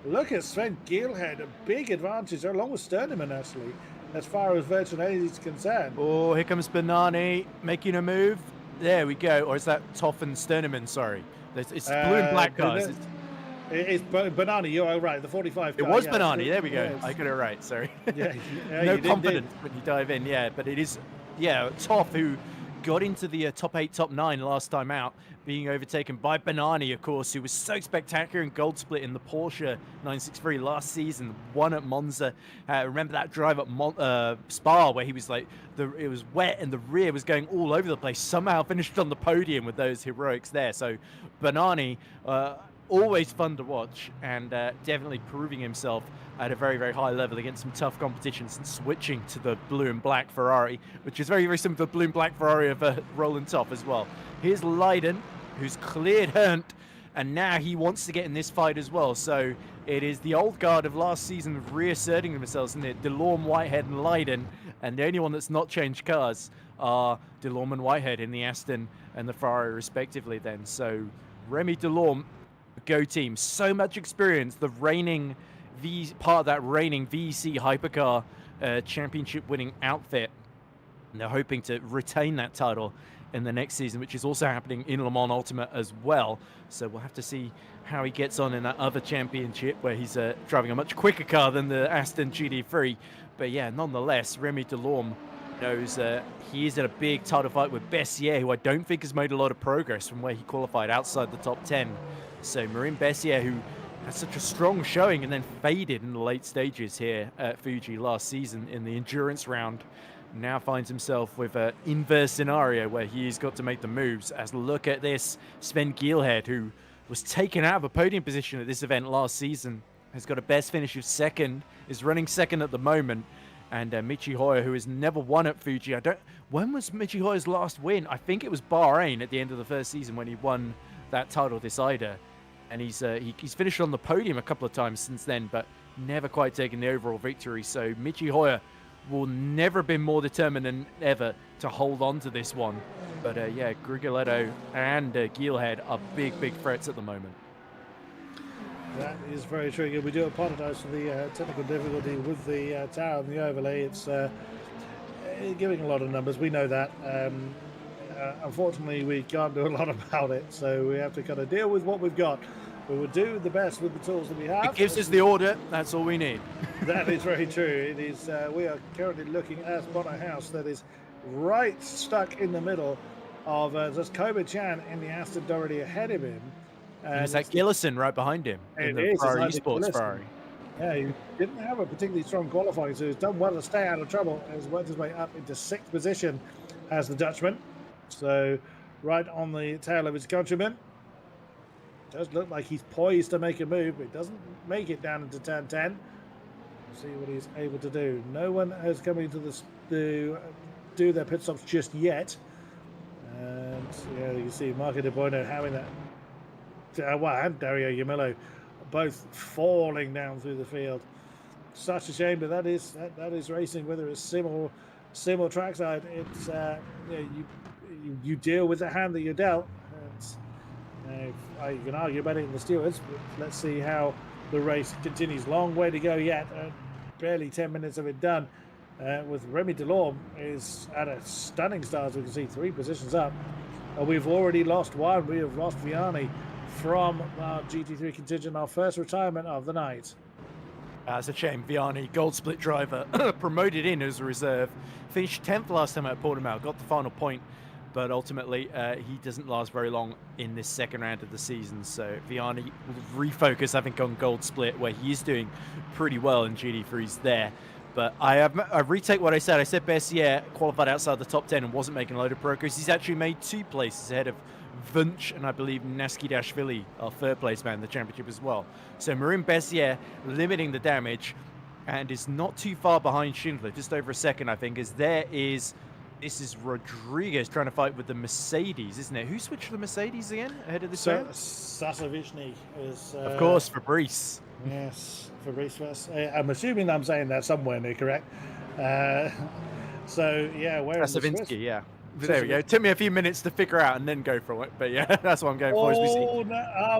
Look at Sven Gilhead, a big advantage along with Sterneman actually, as far as virtual age is concerned. Oh, here comes Banani making a move. There we go. Or is that Toff and Sterneman? Sorry. It's blue and black cars. It's Banani, you're right, the 45 car. It was Banani, there we go. Yeah, I got it right, sorry. No confidence when you dive in, but it is, Toff, who got into the top 8, top 9 last time out, being overtaken by Banani, of course, who was so spectacular in gold split in the Porsche 963 last season, won at Monza. Remember that drive at Spa where he was like, it was wet and the rear was going all over the place, somehow finished on the podium with those heroics there. So Banani, always fun to watch, and definitely proving himself at a very, very high level against some tough competitions, and switching to the blue and black Ferrari, which is very, very similar to the blue and black Ferrari of Roland Toff as well. Here's Leiden, who's cleared Herndt, and now he wants to get in this fight as well. So it is the old guard of last season reasserting themselves, isn't it? Delorme, Whitehead, and Leiden, and the only one that's not changed cars are Delorme and Whitehead in the Aston and the Ferrari respectively then. So Remy Delorme, go team, so much experience, the reigning part of that reigning VEC Hypercar championship winning outfit, and they're hoping to retain that title in the next season, which is also happening in Le Mans Ultimate as well. So we'll have to see how he gets on in that other championship where he's driving a much quicker car than the Aston GT3. But yeah, nonetheless, Remy Delorme knows he is in a big title fight with Bessier, who I don't think has made a lot of progress from where he qualified outside the top 10. So Marine Bessier, who had such a strong showing and then faded in the late stages here at Fuji last season in the endurance round, now finds himself with an inverse scenario where he's got to make the moves. As look at this, Sven Gilhead, who was taken out of a podium position at this event last season, has got a best finish of second, is running second at the moment. And Michi Hoyer, who has never won at Fuji. When was Michi Hoyer's last win? I think it was Bahrain at the end of the first season when he won that title decider. And he's finished on the podium a couple of times since then, but never quite taken the overall victory. So Michi Hoyer will never have been more determined than ever to hold on to this one. But yeah, Grigoletto and Geelhead are big threats at the moment. That is very true. We do apologise for the technical difficulty with the tower and the overlay. It's giving a lot of numbers. We know that. Unfortunately, we can't do a lot about it, so we have to kind of deal with what we've got. We will do the best with the tools that we have. It gives us the order. That's all we need. That is very true. It is. We are currently looking at Bono House that is right stuck in the middle of there's Kobe Chan in the Aston already ahead of him. And it's that Gillison right behind him in the Ferrari eSports Ferrari. Yeah, he didn't have a particularly strong qualifying, so he's done well to stay out of trouble. He's worked his way up into 6th position as the Dutchman. So right on the tail of his countryman. Does look like he's poised to make a move, but doesn't make it down into turn 10. See what he's able to do. No one has come into this to do their pit stops just yet. And yeah, you can see Marco De Bono having that. Well, and Dario Yamillo both falling down through the field. Such a shame, but that is racing. Whether it's sim or trackside, it's you deal with the hand that you're dealt. You can argue about it in the stewards, but let's see how the race continues. Long way to go yet. Barely 10 minutes of it done. With Remy Delorme is at a stunning start, as we can see, 3 positions up. We've already lost one. We have lost Vianney from our GT3 contingent, our first retirement of the night. That's a shame. Vianney, gold split driver, promoted in as a reserve. Finished 10th last time at Portimao, got the final point, but ultimately he doesn't last very long in this second round of the season. So Vianney will refocus, I think, on gold split, where he is doing pretty well in GT3s there. But I retake what I said. I said Bessier qualified outside the top 10 and wasn't making a load of progress. He's actually made 2 places ahead of Wunsch and I believe Naskidashvili, our 3rd place man in the championship as well. So Marin Bessier limiting the damage and is not too far behind Schindler, just over a second, I think, as this is Rodriguez trying to fight with the Mercedes, isn't it? Who switched to the Mercedes again ahead of this round? Sasavishny is... of course, Fabrice. Yes, Fabrice first. I'm assuming I'm saying that somewhere near correct. So, yeah, where is Savinsky, yeah. There we go. It took me a few minutes to figure out and then go for it. But yeah, that's what I'm going for.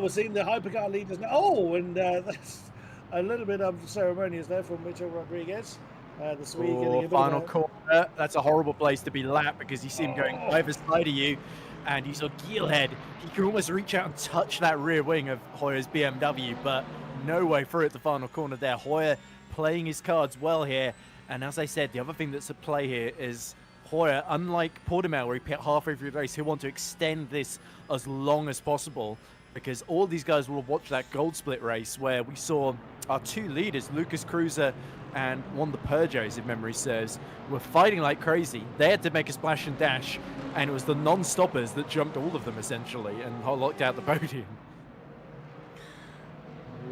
We're seeing the Hypercar leaders now. Oh, and that's a little bit of ceremonious there from Mitchell Rodriguez. The Swede getting a bit final corner. That's a horrible place to be lapped because you see him going either side of you. And you saw Geelhead. He can almost reach out and touch that rear wing of Hoyer's BMW, but no way through at the final corner there. Hoyer playing his cards well here. And as I said, the other thing that's at play here is Hoyer, unlike Portimao, where he pit halfway through the race, he'll want to extend this as long as possible because all these guys will have watched that gold split race where we saw our 2 leaders, Lucas Cruiser and one of the Peugeots, if memory serves, were fighting like crazy. They had to make a splash and dash, and it was the non-stoppers that jumped all of them, essentially, and locked out the podium.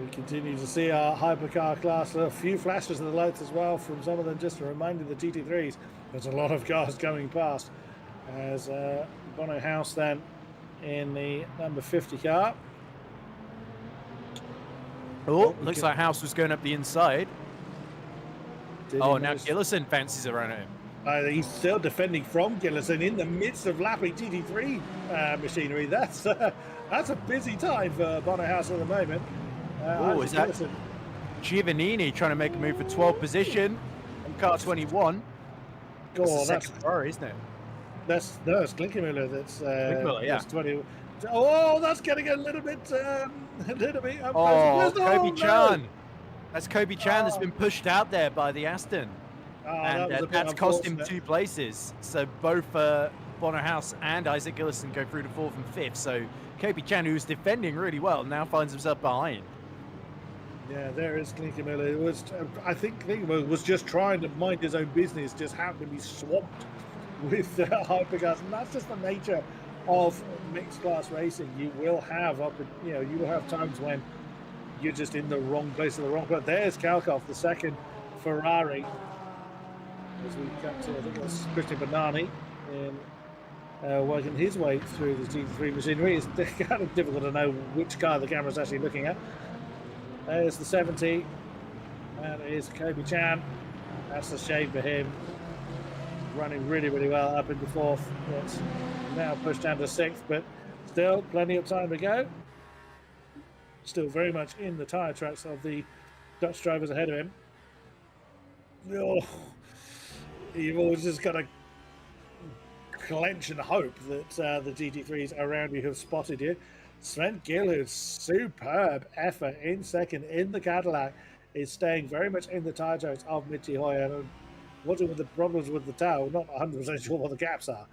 We continue to see our Hypercar class, a few flashes of the lights as well from some of them, just to remind the GT3s. There's a lot of cars going past as Bono House then in the number 50 car. Oh, looks like House was going up the inside. Now Gillison fancies around at him. He's still defending from Gillison in the midst of lapping GT3 machinery. That's a busy time for Bono House at the moment. Is that Giovannini trying to make a move for 12th position in car 21? That's Ferrari, isn't it? That's Klinkemüller. That's Klinkemüller, yeah. That's 20. Oh, that's getting a little bit up. Kobe Chan. That's Kobe Chan that's been pushed out there by the Aston. And that's cost him 2 places. So both Bono House and Isaac Gillison go through to 4th and 5th. So Kobe Chan, who's defending really well, now finds himself behind. Yeah, there is Klinkemüller. I think Klinkemüller was just trying to mind his own business, just happened to be swamped with Hypercars, and that's just the nature of mixed class racing. You will have times when you're just in the wrong place at the wrong place. There's Kalkov, the 2nd Ferrari, as we come to, I think that's Christian Banani working his way through the GT3 machinery. It's kind of difficult to know which car the camera's actually looking at. There's the 70. That is Kobe Chan. That's a shame for him. Running really, really well up into 4th. But now pushed down to 6th, but still plenty of time to go. Still very much in the tyre tracks of the Dutch drivers ahead of him. Oh, you've always just got to clench and hope that the GT3s around you have spotted you. Sven Gilhood's superb effort in second in the Cadillac is staying very much in the tyre tracks of Michi Hoyer. Watching with the problems with the tail, not 100% sure what the gaps are.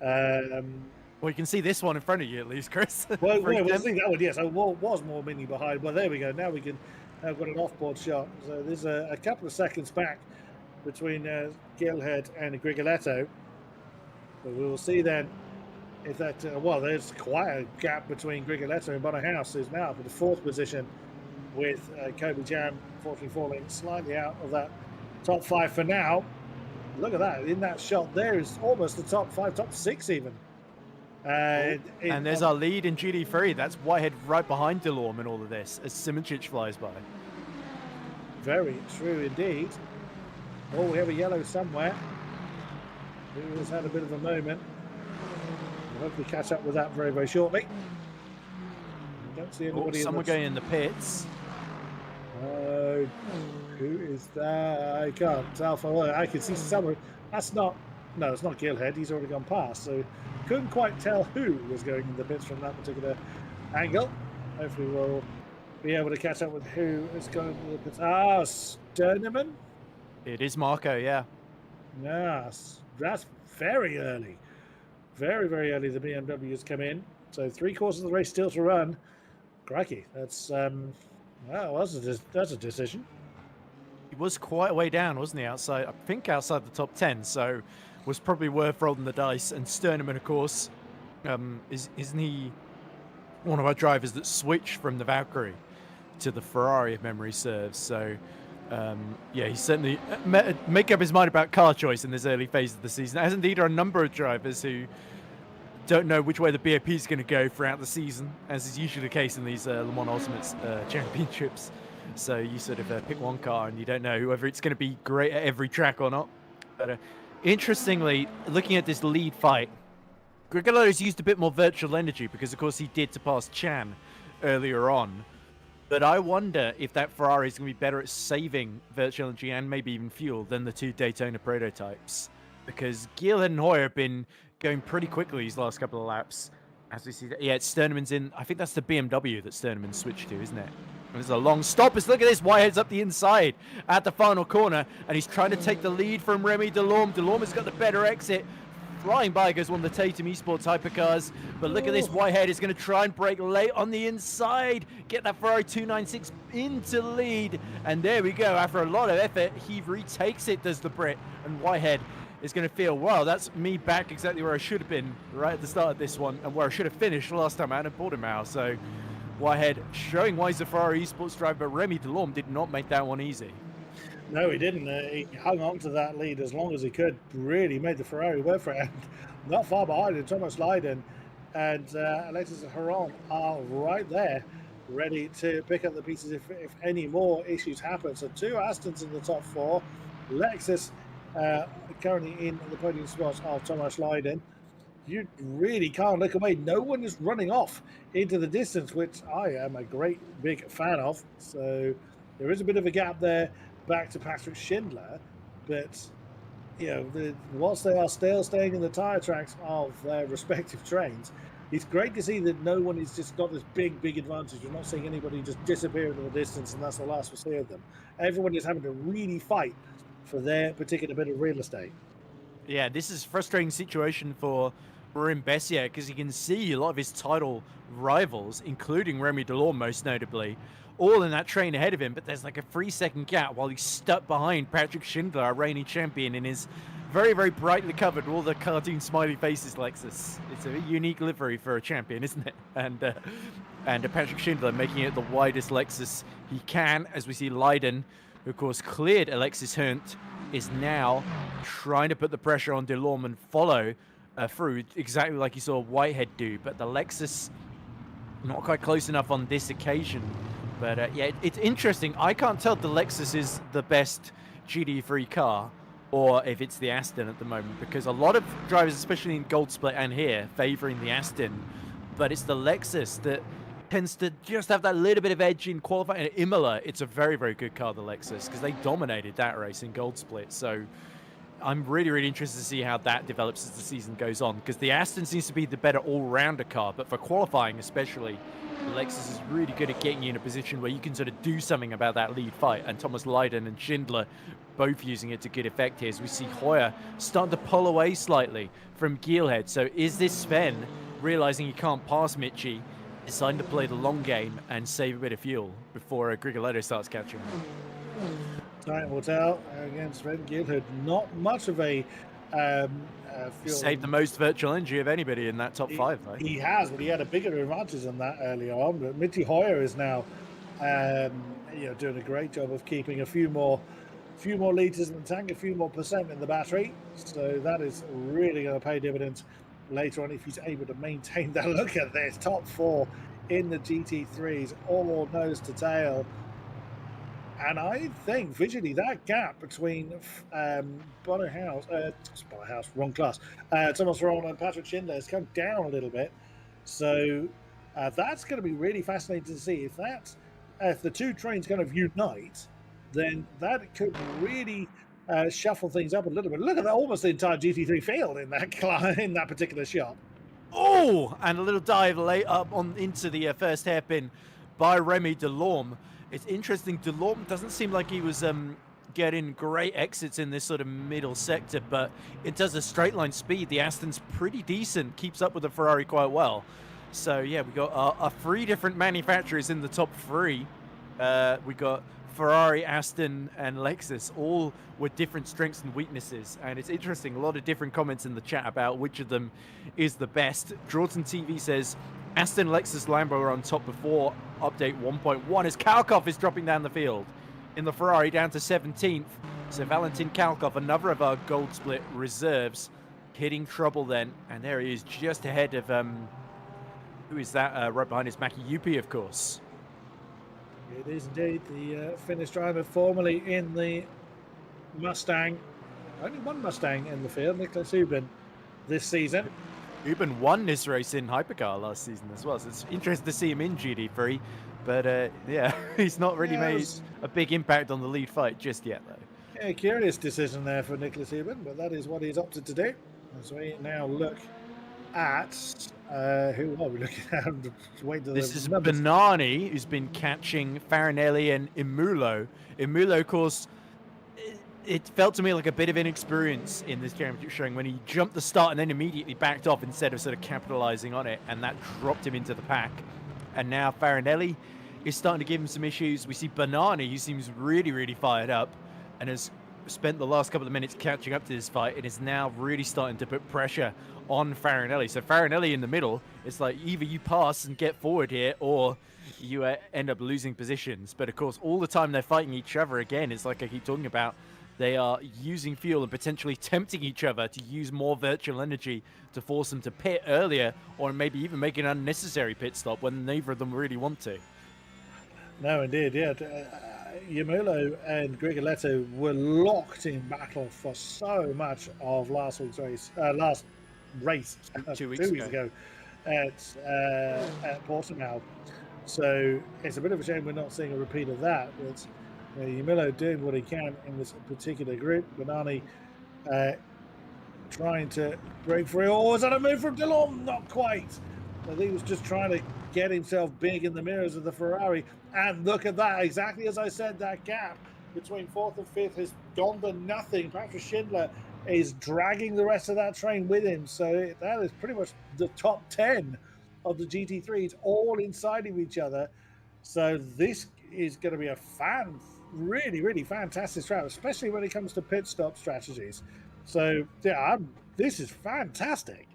Well, you can see this one in front of you at least, Chris. Well, we'll see that one, yes. I was more mini behind. Well, there we go. Now we can have got an off-board shot. So there's a couple of seconds back between Gilhead and Grigoletto. But we will see then if that, well, there's quite a gap between Grigoletto and Bonnerhouse, who's now up in the 4th position with Kobe Jam, unfortunately falling slightly out of that top 5 for now. Look at that. In that shot there is almost the top 5, top 6 even. And there's our lead in GT3. That's Whitehead right behind Delorme in all of this as Simoncic flies by. Very true indeed. Oh, we have a yellow somewhere. Who has had a bit of a moment. We'll hopefully catch up with that very, very shortly. We don't see anybody. Someone going in the pits. Who is that? I can't tell. I can see someone. That's not. No, it's not Gilhead. He's already gone past. So couldn't quite tell who was going in the pits from that particular angle. Hopefully we'll be able to catch up with who is going in the pits. Ah, Sterneman? It is Marco, yeah. Yes, that's very early. Very, very early the BMW has come in. So 3/4 of the race still to run. Crikey, that's well, that's a decision. He was quite a way down, wasn't he? Outside, I think outside the top 10. So was probably worth rolling the dice. And Sterneman, of course, isn't he one of our drivers that switched from the Valkyrie to the Ferrari, if memory serves? So yeah, he certainly make up his mind about car choice in this early phase of the season, as indeed are a number of drivers who don't know which way the BAP is going to go throughout the season, as is usually the case in these Le Mans Ultimates championships. So you sort of pick one car and you don't know whether it's going to be great at every track or not. But interestingly, looking at this lead fight, Grigoletto's used a bit more virtual energy because, of course, he did to pass Chan earlier on. But I wonder if that Ferrari is going to be better at saving virtual energy and maybe even fuel than the 2 Daytona prototypes. Because Gilhead and Hoyer have been going pretty quickly these last couple of laps. As we see that, yeah, Sterneman's in. I think that's the BMW that Sterneman switched to, isn't it? And there's a long stop. Look at this. Whitehead's up the inside at the final corner, and he's trying to take the lead from Remy Delorme. Delorme has got the better exit. Flying by goes one of the Tatum eSports hypercars. But look at this. Whitehead is going to try and break late on the inside. Get that Ferrari 296 into lead. And there we go. After a lot of effort, he retakes it, does the Brit. And Whitehead is going to feel, wow, that's me back exactly where I should have been right at the start of this one, and where I should have finished last time out in Portimao. So Whitehead showing why he's a Ferrari eSports driver, but Remy Delorme did not make that one easy. No, he didn't. He hung on to that lead as long as he could. Really made the Ferrari work for it. And not far behind him, Thomas Leiden and Alexis Heron are right there, ready to pick up the pieces if any more issues happen. So 2 Astons in the top 4. Lexus currently in the podium spots of Thomas Leiden. You really can't look away. No one is running off into the distance, which I am a great big fan of. So there is a bit of a gap there back to Patrick Schindler, but you know, whilst they are still staying in the tyre tracks of their respective trains, it's great to see that no one has just got this big advantage. You're not seeing anybody just disappear into the distance, and that's the last we see of them. Everyone is having to really fight for their particular bit of real estate. Yeah, this is a frustrating situation for Marin Bessier, because you can see a lot of his title rivals, including Remy Delorme most notably, all in that train ahead of him, but there's like a 3-second gap while he's stuck behind Patrick Schindler, our reigning champion, in his very, very brightly covered, all the cartoon smiley faces Lexus. It's a unique livery for a champion, isn't it? And Patrick Schindler making it the widest Lexus he can, as we see Leiden, who of course cleared Alexis Hunt, is now trying to put the pressure on Delorme and follow through exactly like you saw Whitehead do, but the Lexus not quite close enough on this occasion. But yeah, it's interesting. I can't tell the Lexus is the best GT3 car, or if it's the Aston at the moment, because a lot of drivers, especially in Gold Split and here, favoring the Aston, but it's the Lexus that tends to just have that little bit of edge in qualifying. At Imola, it's a very, very good car, the Lexus, because they dominated that race in Gold Split. So I'm really, really interested to see how that develops as the season goes on, because the Aston seems to be the better all-rounder car, but for qualifying especially, the Lexus is really good at getting you in a position where you can sort of do something about that lead fight, and Thomas Lydon and Schindler both using it to good effect here, as we see Hoyer starting to pull away slightly from Geelhead. So is this Sven, realizing he can't pass Mitchie, deciding to play the long game and save a bit of fuel before Grigoletto starts catching him? Time will tell against Sven Geelhead. Not much of a fuel. Saved the most virtual energy of anybody in that top five, though. He has, but he had a bigger advantage than that earlier on. But Mitty Hoyer is now doing a great job of keeping a few more liters in the tank, a few more percent in the battery. So that is really going to pay dividends later on if he's able to maintain that. Look at this, top 4 in the GT3s, all nose to tail. And I think visually that gap between Bono House, wrong class, Thomas Ron and Patrick Schindler has come down a little bit. So that's going to be really fascinating to see. If the two trains kind of unite, then that could really shuffle things up a little bit. Look at that, almost the entire GT3 field in that particular shot. Oh, and a little dive late up into the first hairpin by Remy Delorme. It's interesting, Delorme doesn't seem like he was getting great exits in this sort of middle sector, but in terms of straight line speed, the Aston's pretty decent, keeps up with the Ferrari quite well. So yeah, we got 3 different manufacturers in the top 3. We got Ferrari, Aston, and Lexus, all with different strengths and weaknesses. And it's interesting, a lot of different comments in the chat about which of them is the best. Jordan TV says, Aston, Lexus, Lambo are on top before update 1.1 as Kalkov is dropping down the field. In the Ferrari, down to 17th. So Valentin Kalkov, another of our Gold Split reserves, hitting trouble then. And there he is, just ahead of, who is that? Right behind is Maki Yupi, of course. It is indeed the Finnish driver formerly in the Mustang. Only one Mustang in the field, Nicholas Hubin, this season. Hubin won this race in Hypercar last season as well, so it's interesting to see him in GT3. But yeah, he's not really made a big impact on the lead fight just yet, though. Yeah, curious decision there for Nicholas Hubin, but that is what he's opted to do. As we now look at who are we looking at? Wait till this is Banani, who's been catching Farinelli and Imulo. Imulo, of course, it felt to me like a bit of inexperience in this championship showing when he jumped the start and then immediately backed off instead of sort of capitalizing on it, and that dropped him into the pack. And now Farinelli is starting to give him some issues. We see Banani, who seems really, really fired up and has spent the last couple of minutes catching up to this fight and is now really starting to put pressure on Farinelli. So Farinelli in the middle, it's like either you pass and get forward here or you end up losing positions. But of course, all the time they're fighting each other again, it's like I keep talking about, they are using fuel and potentially tempting each other to use more virtual energy to force them to pit earlier or maybe even make an unnecessary pit stop when neither of them really want to. No, indeed, yeah. Yamulo and Grigoletto were locked in battle for so much of last race 2 weeks ago at Portimao. So it's a bit of a shame we're not seeing a repeat of that. But Yamulo doing what he can in this particular group. Banani trying to break free. Oh, is that a move from Delorme? Not quite. I think he was just trying to get himself big in the mirrors of the Ferrari. And look at that, exactly as I said, that gap between 4th and 5th has gone to nothing. Patrick Schindler is dragging the rest of that train with him. So that is pretty much the top 10 of the GT3s all inside of each other. So this is going to be a really, really fantastic strat, especially when it comes to pit stop strategies. So yeah, this is fantastic.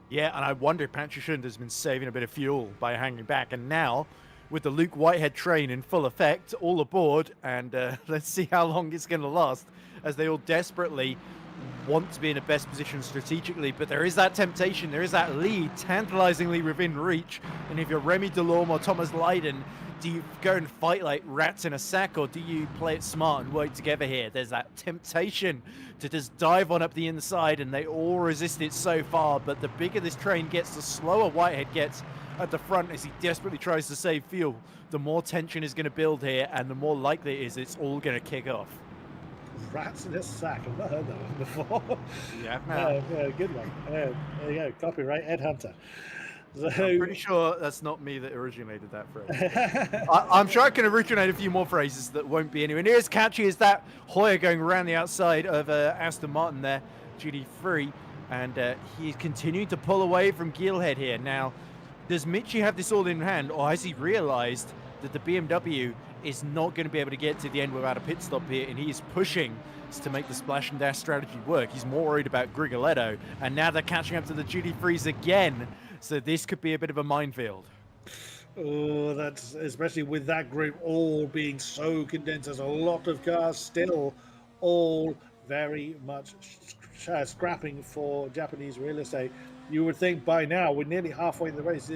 Yeah, and I wonder if Patrick Schindler has been saving a bit of fuel by hanging back. And now, with the Luke Whitehead train in full effect, all aboard, and let's see how long it's going to last as they all desperately want to be in the best position strategically, but there is that temptation, there is that lead tantalizingly within reach. And if you're Remy Delorme or Thomas Leiden, do you go and fight like rats in a sack, or do you play it smart and work together here? There's that temptation to just dive on up the inside, and they all resist it so far, but the bigger this train gets, the slower Whitehead gets at the front as he desperately tries to save fuel. The more tension is going to build here, and the more likely it is it's all going to kick off. Rats in a sack. I've not heard that one before. Yeah, yeah, good one. There you go. Copyright Ed Hunter. So, I'm pretty sure that's not me that originated that phrase. I'm sure I can originate a few more phrases that won't be anywhere near as catchy as that. Hoyer going around the outside of Aston Martin there, GT3, and he's continuing to pull away from Gillhead here. Now, does Mitchie have this all in hand, or has he realized that the BMW is not going to be able to get to the end without a pit stop here, and he is pushing to make the splash and dash strategy work? He's more worried about Grigoletto, and now they're catching up to the GT3s again. So this could be a bit of a minefield. Oh, that's especially with that group all being so condensed. There's a lot of cars still all very much scrapping for Japanese real estate. You would think by now, we're nearly halfway in the race,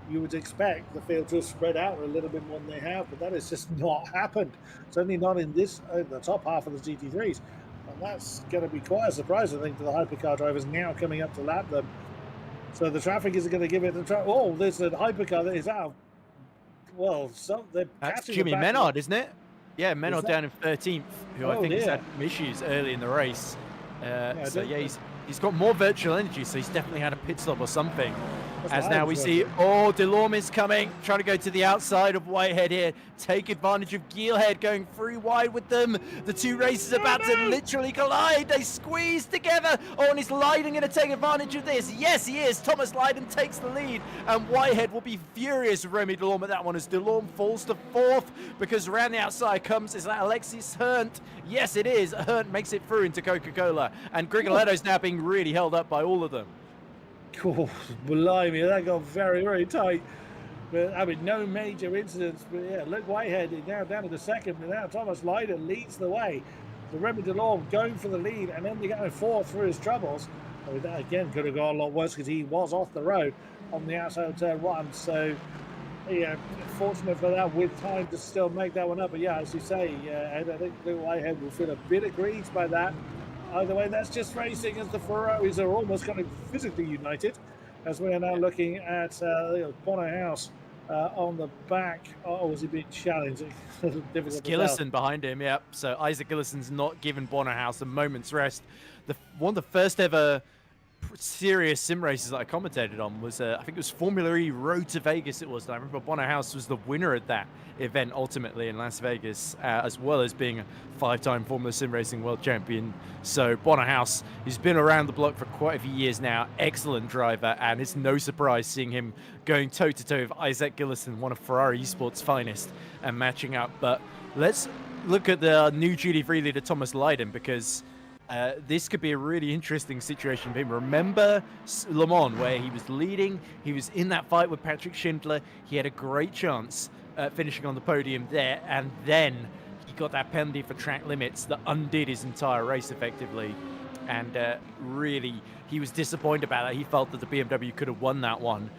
you would expect the field to have spread out a little bit more than they have, but that has just not happened. Certainly not in this, the top half of the GT3s. And that's going to be quite a surprise, I think, to the hypercar drivers now coming up to lap them. So the traffic is going to give it a try. Oh, there's a hypercar that is out. Well, that's Jimmy Menard, isn't it? Yeah, Menard down in 13th, who I think has had some issues early in the race. He's got more virtual energy, so he's definitely had a pit stop or something. As now we see, Delorme is coming, trying to go to the outside of Whitehead here, take advantage of Gillhead going through wide with them. The two races about to literally collide. They squeeze together. Oh, and is Leiden going to take advantage of this? Yes, he is. Thomas Leiden takes the lead, and Whitehead will be furious with Remy Delorme at that one as Delorme falls to 4th, because around the outside comes, is that Alexis Herndt? Yes, it is. Herndt makes it through into Coca-Cola, and Grigoletto's now being really held up by all of them. Oh, blimey, that got very, very tight. But I mean, no major incidents. But yeah, look, Whitehead is now down to the second, and now Thomas Leiden leads the way. So Remy Delorme going for the lead, and then they going 4th through his troubles. I mean, that again could have gone a lot worse because he was off the road on the outside of turn 1. So yeah, fortunate for that, with time to still make that one up. But yeah, as you say, I think Whitehead will feel a bit aggrieved by that. Either way, that's just racing, as the Ferraris are almost kind of physically united, as we are now looking at Bonnerhouse on the back. Oh, was he being challenged? It's Gillison behind him, yep. So Isaac Gillison's not given Bonnerhouse a moment's rest. One of the first ever serious sim races that I commentated on was, I think it was Formula E Road to Vegas it was. And I remember Bonnerhouse was the winner at that event ultimately in Las Vegas, as well as being a 5-time Formula Sim Racing World Champion. So Bonnerhouse, who's been around the block for quite a few years now, excellent driver, and it's no surprise seeing him going toe-to-toe with Isaac Gillison, one of Ferrari eSports' finest, and matching up. But let's look at the new GT3 leader, Thomas Leiden, because this could be a really interesting situation for him. Remember Le Mans, where he was leading, he was in that fight with Patrick Schindler, he had a great chance at finishing on the podium there, and then he got that penalty for track limits that undid his entire race effectively, and really he was disappointed about that. He felt that the BMW could have won that one,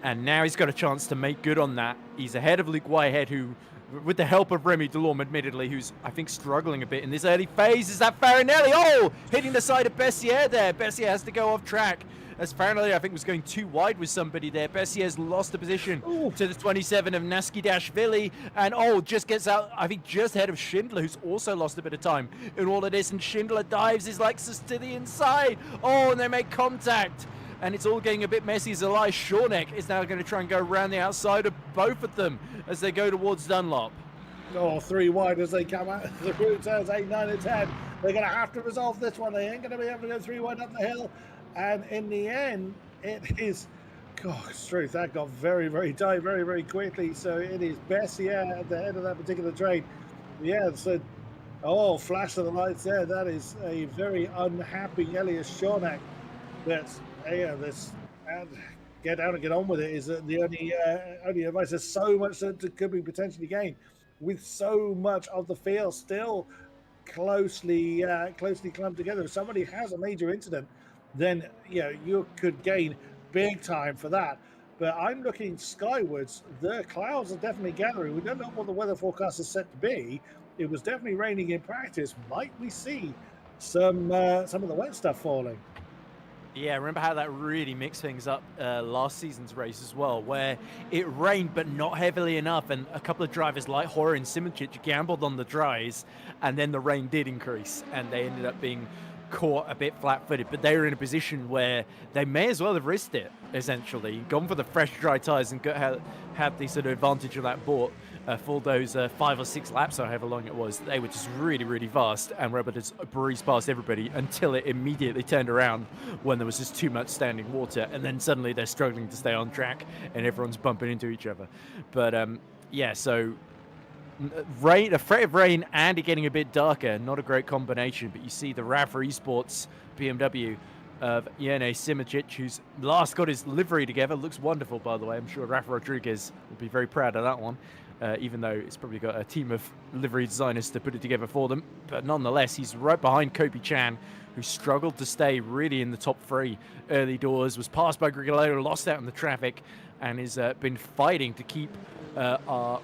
and now he's got a chance to make good on that. He's ahead of Luke Whitehead, who, with the help of Remy Delorme, admittedly, who's, I think, struggling a bit in this early phase. Is that Farinelli? Oh, hitting the side of Bessier there. Bessier has to go off track, as Farinelli, I think, was going too wide with somebody there. Bessier's lost the position to the 27 of Naskidashvili, and just gets out, I think, just ahead of Schindler, who's also lost a bit of time in all of this, and Schindler dives his Lexus to the inside. Oh, and they make contact, and it's all getting a bit messy as Elias Shorneck is now going to try and go around the outside of both of them as they go towards Dunlop. Oh, 3 wide as they come out the route turns 8, 9, and 10. They're going to have to resolve this one. They ain't going to be able to go 3 wide up the hill. And in the end, it is, gosh, truth, that got very, very tight, very, very quickly. So it is Bessier at the head of that particular train. Yeah, so, flash of the lights there. That is a very unhappy Elias Shorneck. That's, get out and get on with it is the only advice. There's so much that could be potentially gained with so much of the field still closely clumped together. If somebody has a major incident, then you could gain big time for that. But I'm looking skywards. The clouds are definitely gathering. We don't know what the weather forecast is set to be. It was definitely raining in practice. Might we see some of the wet stuff falling? Yeah, remember how that really mixed things up last season's race as well, where it rained but not heavily enough, and a couple of drivers like Hoyer and Simoncic gambled on the dries, and then the rain did increase, and they ended up being caught a bit flat-footed. But they were in a position where they may as well have risked it, essentially, gone for the fresh, dry tyres and had the sort of advantage of that board. For those 5 or 6 laps, or however long it was, they were just really, really fast and were able to just breeze past everybody until it immediately turned around when there was just too much standing water, and then suddenly they're struggling to stay on track and everyone's bumping into each other. But yeah, so rain, a threat of rain, and it getting a bit darker, not a great combination. But you see the RAV4 eSports BMW of Yene Simoncic, who's last got his livery together. Looks wonderful, by the way. I'm sure Rafa Rodriguez will be very proud of that one. Even though it's probably got a team of livery designers to put it together for them. But nonetheless, he's right behind Kobe Chan, who struggled to stay really in the top 3 early doors, was passed by Grigolero, lost out in the traffic, and has been fighting to keep our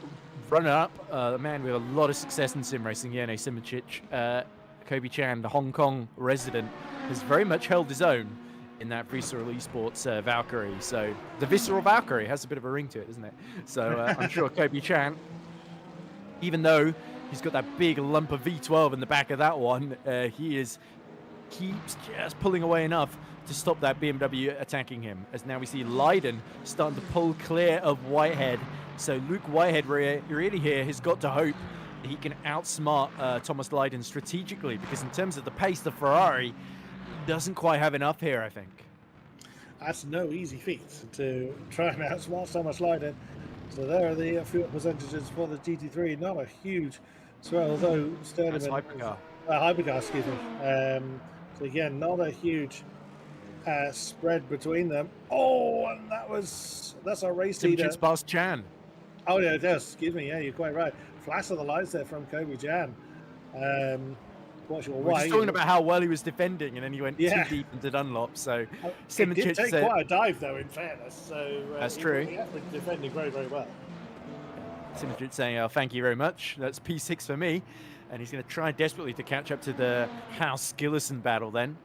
runner-up, a man with a lot of success in sim racing, Yene Simoncic. Kobe Chan, the Hong Kong resident, has very much held his own in that Visceral Esports Valkyrie. So the Visceral Valkyrie has a bit of a ring to it, doesn't it? So I'm sure Kobe Chan, even though he's got that big lump of V12 in the back of that one, he keeps just pulling away enough to stop that BMW attacking him. As now we see Leiden starting to pull clear of Whitehead. So Luke Whitehead really here has got to hope he can outsmart Thomas Leiden strategically, because in terms of the pace, the Ferrari doesn't quite have enough here, I think. That's no easy feat to try and outsmart Thomas Leiden. So there are the fuel percentages for the GT3. Not a huge swell, although Sterling. That's Hypercar. Hypercar, excuse me. So again, not a huge spread between them. Oh, and that's our race leader. It's past Chan. Oh yeah, it does. Excuse me. Yeah, you're quite right. Flash of the lights there from Kobe Chan. We're just talking about how well he was defending, and then he went too deep into Dunlop. So it did take quite a dive, though, in fairness. So that's true. He has been defending very, very well. Simoncic saying, "Oh, thank you very much. That's P6 for me," and he's going to try desperately to catch up to the House Gillison battle then.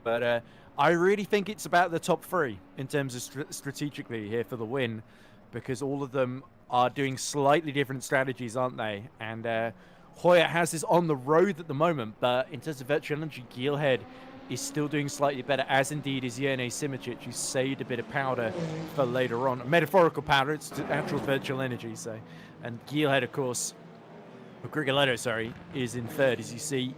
But I really think it's about the top 3 in terms of strategically here for the win, because all of them are doing slightly different strategies, aren't they? And Hoyer has this on the road at the moment, but in terms of virtual energy, Geelhead is still doing slightly better, as indeed is Yene Simoncic, who saved a bit of powder for later on. Metaphorical powder, it's actual virtual energy. So, and Geelhead, of course, or Grigoletto, sorry, is in 3rd, as you see.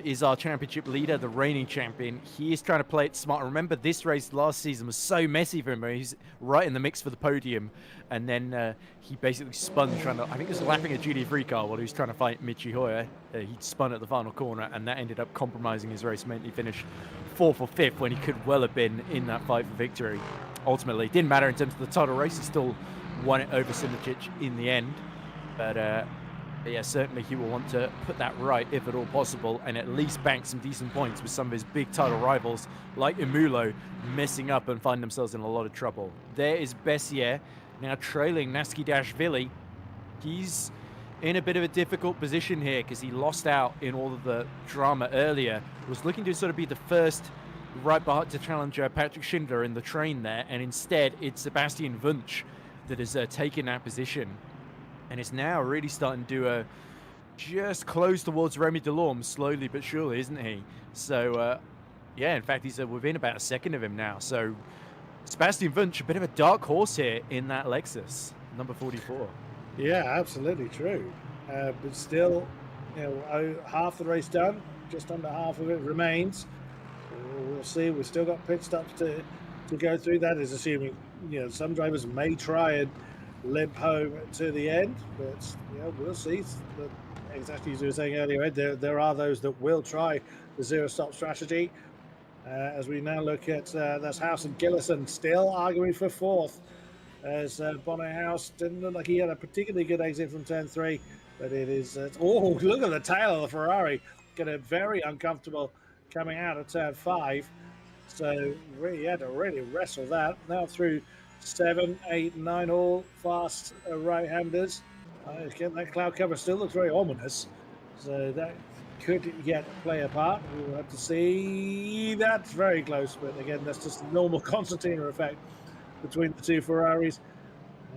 Is our championship leader, the reigning champion. He is trying to play it smart. Remember, this race last season was so messy for him. He's right in the mix for the podium, and then he basically spun trying to, I think it was lapping a GT3 car while he was trying to fight Michi Hoyer. He spun at the final corner, and that ended up compromising his race, meant he finished 4th or 5th when he could well have been in that fight for victory. Ultimately, it didn't matter in terms of the title race. He still won it over Simoncic in the end, but yeah, certainly he will want to put that right if at all possible, and at least bank some decent points with some of his big title rivals like Imulo messing up and find themselves in a lot of trouble. There is Bessier now trailing Naski-Dashvili. He's in a bit of a difficult position here because he lost out in all of the drama earlier. Was looking to sort of be the first right behind to challenge Patrick Schindler in the train there, and instead it's Sebastian Wunsch that has taken that position. And it's now really starting to just close towards Remy Delorme, slowly but surely, isn't he? So, yeah, in fact, he's within about a second of him now. So, Sebastian Wunsch, a bit of a dark horse here in that Lexus, number 44. Yeah, absolutely true. But still, half the race done, just under half of it remains. We'll see. We've still got pit stops to go through. That is assuming, some drivers may try and limp home to the end, but we'll see. Exactly as you were saying earlier, Ed, there are those that will try the zero-stop strategy. As we now look at that's House and Gillison still arguing for 4th, as Bonnet House didn't look like he had a particularly good exit from turn 3, But it is. Oh, look at the tail of the Ferrari. Getting very uncomfortable coming out of turn 5. So really had to really wrestle that. Now through 7, 8, 9, all fast right-handers. Again, that cloud cover still looks very ominous. So that could yet play a part. We'll have to see. That's very close. But again, that's just a normal concertina effect between the two Ferraris.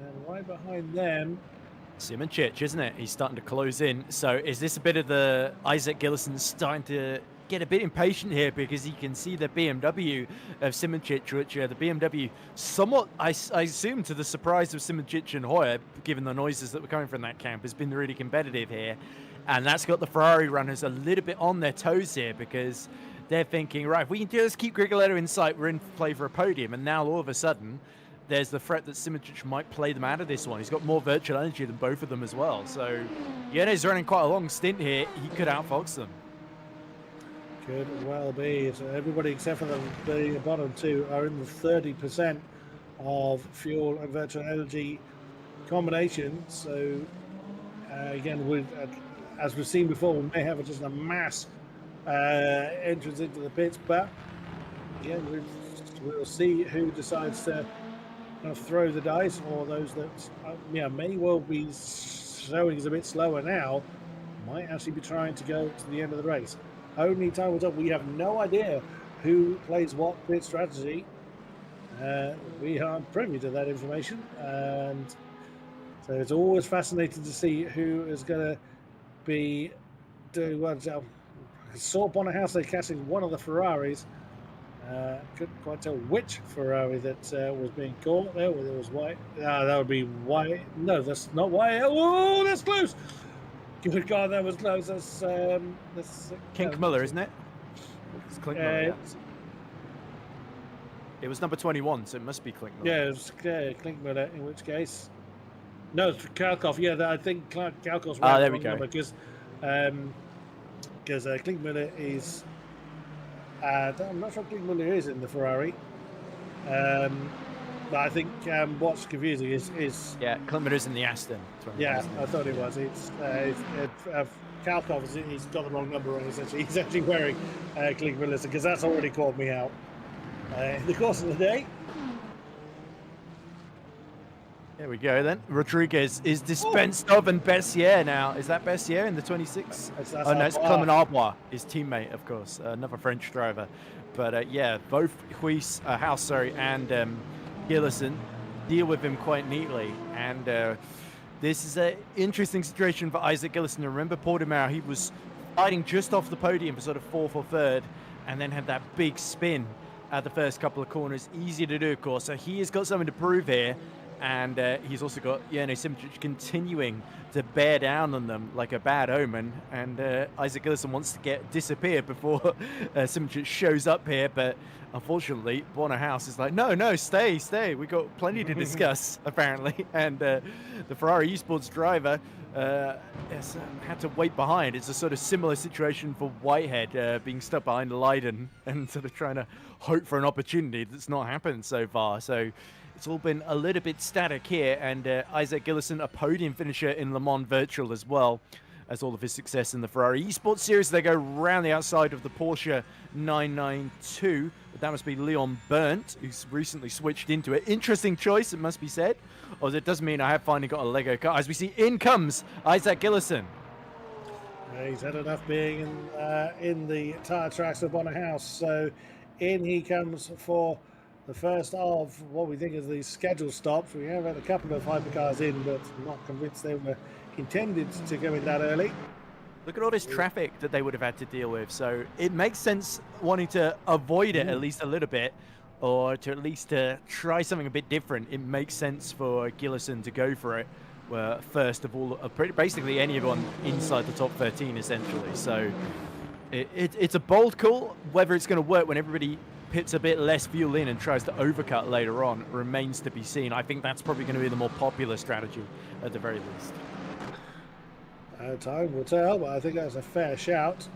And right behind them, Simoncic, isn't it? He's starting to close in. So is this a bit of the Isaac Gillison starting to get a bit impatient here, because he can see the BMW of Simoncic, which the BMW somewhat, I assume to the surprise of Simoncic and Hoyer, given the noises that were coming from that camp, has been really competitive here. And that's got the Ferrari runners a little bit on their toes here, because they're thinking, right, if we can just keep Grigoletto in sight, we're in play for a podium. And now all of a sudden, there's the threat that Simoncic might play them out of this one. He's got more virtual energy than both of them as well. So, yeah, he's running quite a long stint here. He could outfox them. Could well be. So everybody except for the bottom two are in the 30% of fuel and virtual energy combination. So, again, as we've seen before, we may have just a mass entrance into the pits. But, again, we'll see who decides to kind of throw the dice, or those that may well be showing is a bit slower now, might actually be trying to go to the end of the race. Only time will tell. We have no idea who plays what pit strategy. We aren't privy to that information, and so it's always fascinating to see who is going to be doing what. I saw Bonnerhouse they catching one of the Ferraris. Couldn't quite tell which Ferrari that was being caught there. Whether it was white. That would be white. No, that's not white. Oh, that's close. Good God, that was close. That's Klinkmuller, isn't it? It's Klinkmuller, yeah. It was number 21, so it must be Klinkmuller. Yeah, it was Klinkmuller, in which case... No, it's Kalkov. Yeah, I think Kalkov's right. There we go. Because Klinkmuller is... I'm not sure Klinkmuller is in the Ferrari. But I think what's confusing is yeah, Klinkmuller's in the Aston. Yeah, I thought it was. It's Kalkov. He's got the wrong number wrong. Essentially, he's actually wearing Klinkmuller, because that's already caught me out in the course of the day. There we go then. Rodriguez is dispensed of, and Bessier now. Is that Bessier in the 26? Oh no, it's Clement Arbois, his teammate, of course, another French driver. But yeah, both Huis, House, and Gillison deal with him quite neatly. And this is an interesting situation for Isaac Gillison. Remember Portimao, he was fighting just off the podium for sort of 4th or 3rd, and then had that big spin at the first couple of corners. Easy to do, of course. So he has got something to prove here. And he's also got Simoncic continuing to bear down on them like a bad omen. And Isaac Gillison wants to disappear before Simoncic shows up here. But unfortunately, Bonnerhouse is like, no, stay. We've got plenty to discuss, apparently. And the Ferrari eSports driver has had to wait behind. It's a sort of similar situation for Whitehead being stuck behind Leiden and sort of trying to hope for an opportunity that's not happened so far. So it's all been a little bit static here, and Isaac Gillison, a podium finisher in Le Mans Virtual as well as all of his success in the Ferrari eSports Series. They go round the outside of the Porsche 992. But that must be Leon Burnt, who's recently switched into it. Interesting choice, it must be said. Or it does mean I have finally got a Lego car. As we see, in comes Isaac Gillison. He's had enough being in the tyre tracks of Bonnerhouse. So in he comes for the first of what we think is the scheduled stops. We have had a couple of hypercars in, but I'm not convinced they were intended to go in that early. Look at all this traffic that they would have had to deal with. So it makes sense wanting to avoid it at least a little bit, or to at least try something a bit different. It makes sense for Gillison to go for it first of all, basically anyone inside the top 13 essentially. So it's a bold call. Whether it's going to work when everybody pits a bit less fuel in and tries to overcut later on remains to be seen. I think that's probably going to be the more popular strategy at the very least. Time will tell, but I think that's a fair shout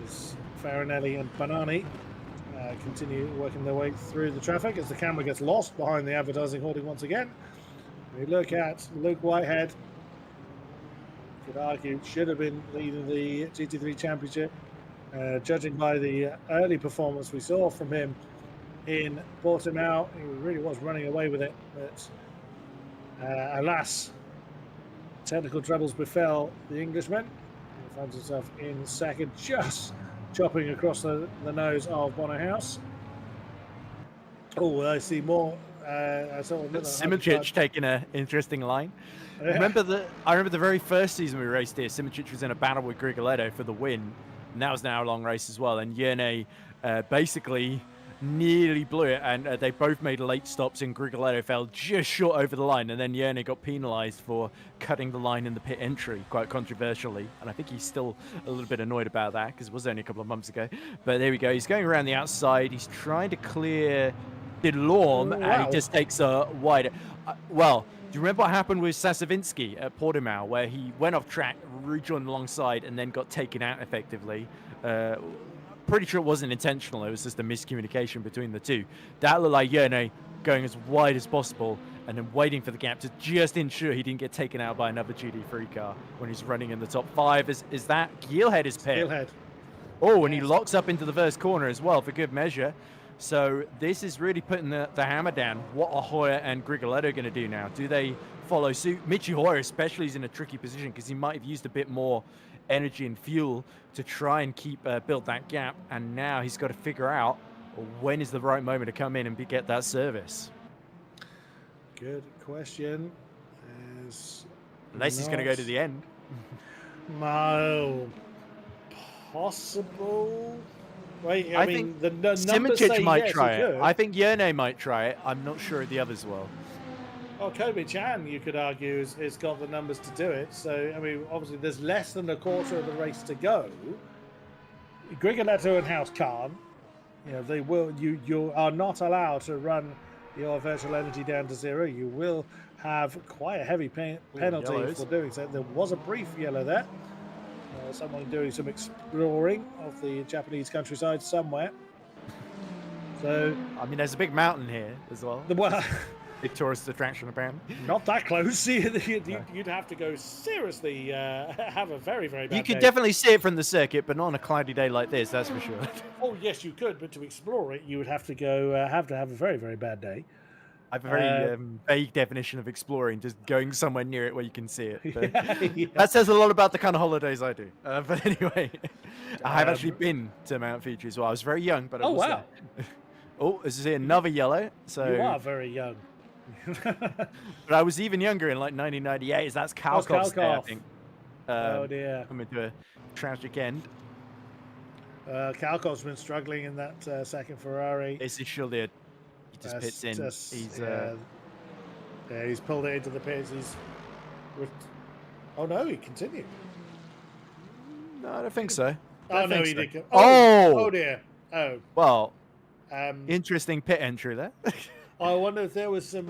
as Farinelli and Banani continue working their way through the traffic as the camera gets lost behind the advertising hoarding once again. We look at Luke Whitehead could argue should have been leading the GT3 Championship. Judging by the early performance we saw from him in Portimao, he really was running away with it. But alas, technical troubles befell the Englishman. He finds himself in second, just chopping across the nose of Bonnerhouse. Oh, I see more. I saw Simičić taking an interesting line. Yeah. I remember the very first season we raced here. Simičić was in a battle with Grigoletto for the win, and that was an hour-long race as well. And Yerne basically nearly blew it, and they both made late stops, and Grigoletto fell just short over the line, and then Yerne got penalised for cutting the line in the pit entry, quite controversially. And I think he's still a little bit annoyed about that because it was only a couple of months ago. But there we go. He's going around the outside. He's trying to clear Delorme, and he just takes a wide. Well, do you remember what happened with Sasavinsky at Portimao, where he went off track, rejoined alongside, and then got taken out effectively? Pretty sure it wasn't intentional. It was just a miscommunication between the two. That looked like Yerne going as wide as possible and then waiting for the gap to just ensure he didn't get taken out by another GT3 car when he's running in the top 5. Is that Gilhead is pit? Gilhead. Oh, and he locks up into the first corner as well for good measure. So this is really putting the hammer down. What are Hoyer and Grigoletto going to do now? Do they follow suit? Michi Hoyer especially is in a tricky position because he might have used a bit more energy and fuel to try and build that gap, and now he's got to figure out when is the right moment to come in and get that service. Good question. Unless he's going to go to the end. No. Possible. Wait, I mean, think the numbers Simičić say might yes, try he it. could. I think Yerne might try it. I'm not sure the others will. Well, Kobe Chan, you could argue, has got the numbers to do it. So, I mean, obviously, there's less than a quarter of the race to go. Grigoletto and House can't. You know, they will. You are not allowed to run your virtual energy down to 0. You will have quite a heavy penalty for doing so. There was a brief yellow there. Someone doing some exploring of the Japanese countryside somewhere. So, I mean, there's a big mountain here as well. Well, big tourist attraction, apparently. Not that close. You'd have to go seriously. Have a very, very bad. You could day. definitely see it from the circuit, but not on a cloudy day like this. That's for sure. Oh yes, you could, but to explore it, you would have to go. Have a very, very bad day. I have a very vague definition of exploring, just going somewhere near it where you can see it. But Yeah. that says a lot about the kind of holidays I do. But anyway, I have actually been to Mount Fuji as well. I was very young, but I was wow. there. Oh, this is another yellow. So You are very young. but I was even younger in like 1998. That's Kalkov's there, I think. Oh dear. Coming to a tragic end. Kalkov's been struggling in that second Ferrari. This is surely he just pits in. He's pulled it into the pits. Oh no, he continued. No, I don't think so. Oh no, he did. Oh dear. Oh. Well, interesting pit entry there. I wonder if there was some.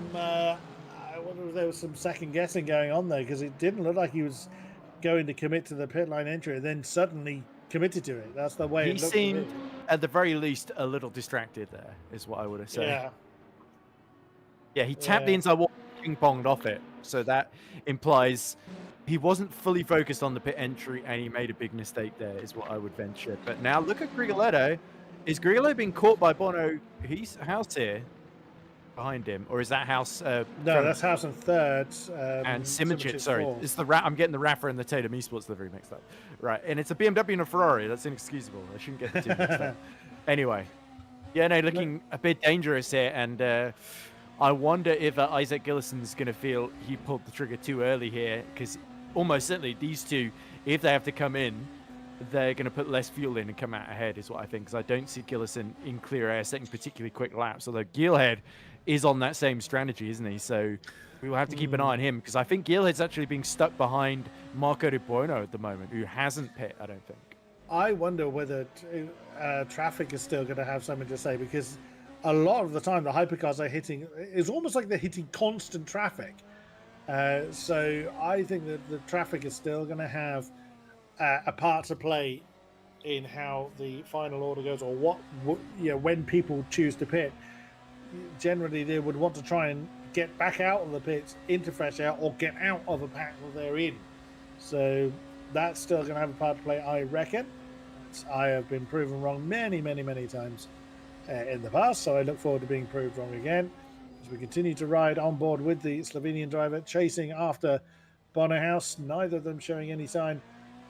Second guessing going on there, because it didn't look like he was going to commit to the pit line entry, and then suddenly committed to it. That's the way he it looked. Seemed, at the very least, a little distracted there, is what I would have said. Yeah. Yeah, he tapped the inside wall, ping-ponged off it. So that implies he wasn't fully focused on the pit entry, and he made a big mistake there, is what I would venture. But now look at Grigoletto. Is Grigoletto being caught by Bono? He's House here behind him, or is that House? No, that's House in third. And Simičić, sorry, fourth. it's the I'm getting the Rafa and the Tatum eSports livery mixed up. Right, and it's a BMW and a Ferrari. That's inexcusable. I shouldn't get the two mixed up. Anyway, yeah, no, looking a bit dangerous here, and I wonder if Isaac Gillison's going to feel he pulled the trigger too early here, because almost certainly these two, if they have to come in, they're going to put less fuel in and come out ahead, is what I think, because I don't see Gillison in clear air setting particularly quick laps, although Gilhead is on that same strategy, isn't he? So we will have to keep an eye on him, because I think Gilhead's actually being stuck behind Marco De Buono at the moment, who hasn't pit, I don't think. I wonder whether traffic is still going to have something to say, because a lot of the time the hypercars are hitting, it's almost like they're hitting constant traffic. So I think that the traffic is still going to have a part to play in how the final order goes, or when people choose to pit. Generally, they would want to try and get back out of the pits into fresh air, or get out of a pack that they're in. So that's still going to have a part to play, I reckon. I have been proven wrong many, many, many times in the past, so I look forward to being proved wrong again as we continue to ride on board with the Slovenian driver chasing after Bonnerhouse, neither of them showing any sign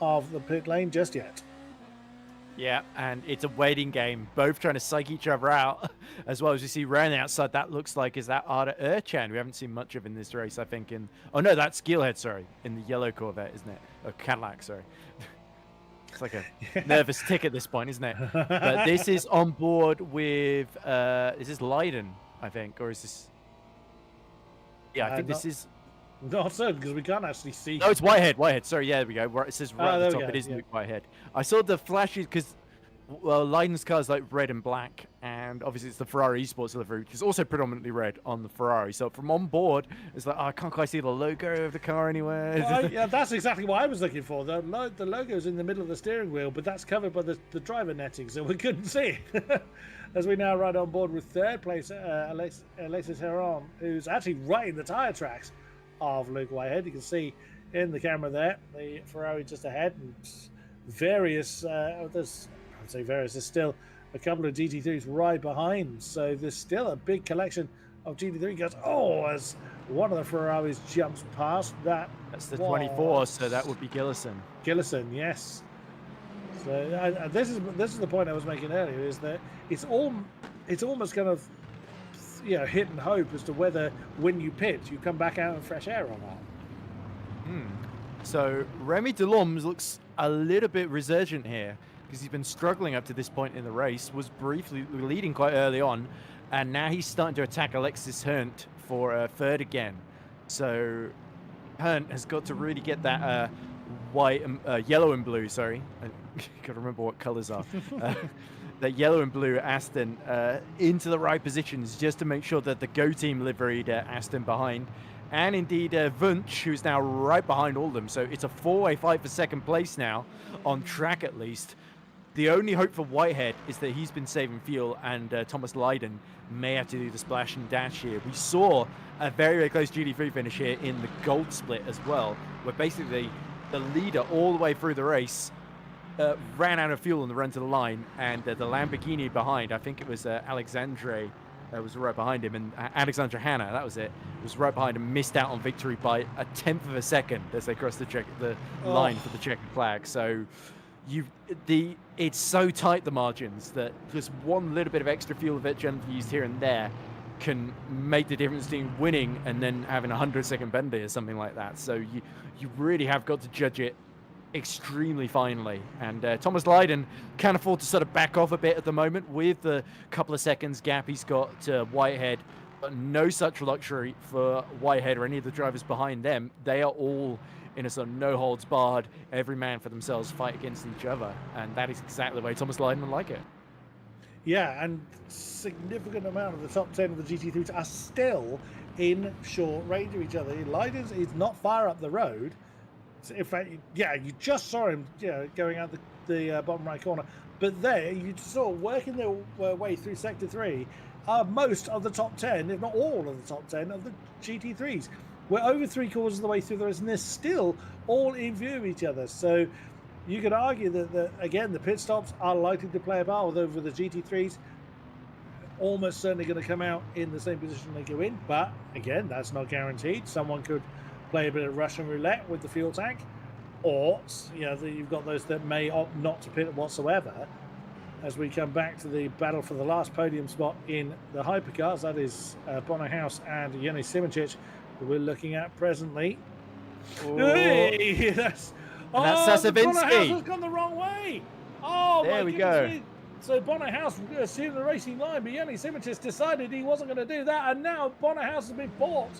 of the pit lane just yet. Yeah, and it's a waiting game, both trying to psych each other out, as well as you see round the outside. That looks like is that Arda Erchan, we haven't seen much of in this race, I think. Oh no, that's Steelhead, sorry, in the yellow Corvette, isn't it? Or Cadillac, sorry. It's like a nervous tick at this point, isn't it? But this is on board with, is this Leiden, I think, or is this? Yeah, I think this is. Not certain because we can't actually see. No, it's Whitehead. Whitehead. Sorry, yeah, there we go. It says right at the top. It is yeah. Luke Whitehead. I saw the flashes because, well, Leiden's car is like red and black, and obviously it's the Ferrari eSports livery, which is also predominantly red on the Ferrari. So from on board, it's like, oh, I can't quite see the logo of the car anywhere. Well, yeah, that's exactly what I was looking for. The logo's in the middle of the steering wheel, but that's covered by the driver netting, so we couldn't see it. As we now ride on board with third place, Alexis Heron, who's actually right in the tyre tracks of Luke Whitehead. You can see in the camera there the Ferrari just ahead, and various there's still a couple of GT3s right behind, so there's still a big collection of GT3 cars. Oh, as one of the Ferraris jumps past that's the 24, so that would be Gillison, yes. So this is the point I was making earlier, is that it's almost kind of hit and hope as to whether when you pit you come back out in fresh air or not. So Remy Delorme looks a little bit resurgent here because he's been struggling up to this point in the race, was briefly leading quite early on, and now he's starting to attack Alexis Hunt for third again. So Hunt has got to really get that yellow and blue, sorry, gotta remember what colors are. That yellow and blue Aston into the right positions, just to make sure that the Go Team liveried Aston behind. And indeed Wunsch, who's now right behind all of them. So it's a four-way fight for second place now, on track at least. The only hope for Whitehead is that he's been saving fuel, and Thomas Leiden may have to do the splash and dash here. We saw a very, very close GT3 finish here in the gold split as well, where basically the leader all the way through the race ran out of fuel on the run to the line, and the Lamborghini behind, I think it was Alexandre, was right behind him, and Alexandra Hanna, that was it, was right behind him, missed out on victory by 1/10 of a second as they crossed the line for the checkered flag. So it's so tight, the margins, that just one little bit of extra fuel that generally used here and there can make the difference between winning and then having a 100-second penalty or something like that. So you really have got to judge it extremely finely, and Thomas Leiden can afford to sort of back off a bit at the moment with the couple of seconds gap he's got to Whitehead, but no such luxury for Whitehead or any of the drivers behind them. They are all in a sort of no holds barred, every man for themselves fight against each other, and that is exactly the way Thomas Leiden would like it. Yeah, and significant amount of the top 10 of the GT3s are still in short range of each other. Leiden's is not far up the road. In fact, yeah, you just saw him, going out the bottom right corner. But there, you saw working their way through Sector 3 are most of the top 10, if not all of the top 10 of the GT3s. We're over 3/4 of the way through the race, and they're still all in view of each other. So you could argue that, again, the pit stops are likely to play a part, although for the GT3s, almost certainly going to come out in the same position they go in. But, again, that's not guaranteed. Someone could play a bit of Russian roulette with the fuel tank, or you've got those that may opt not to pit whatsoever. As we come back to the battle for the last podium spot in the hypercars, that is Bonnerhouse and Yannis Simoncic, who we're looking at presently. Hey, that's Sasavinsky. Bonnerhouse has gone the wrong way. Oh, there we go. So Bonnerhouse assumed the racing line, but Yannis Simoncic decided he wasn't going to do that, and now Bonnerhouse has been bought.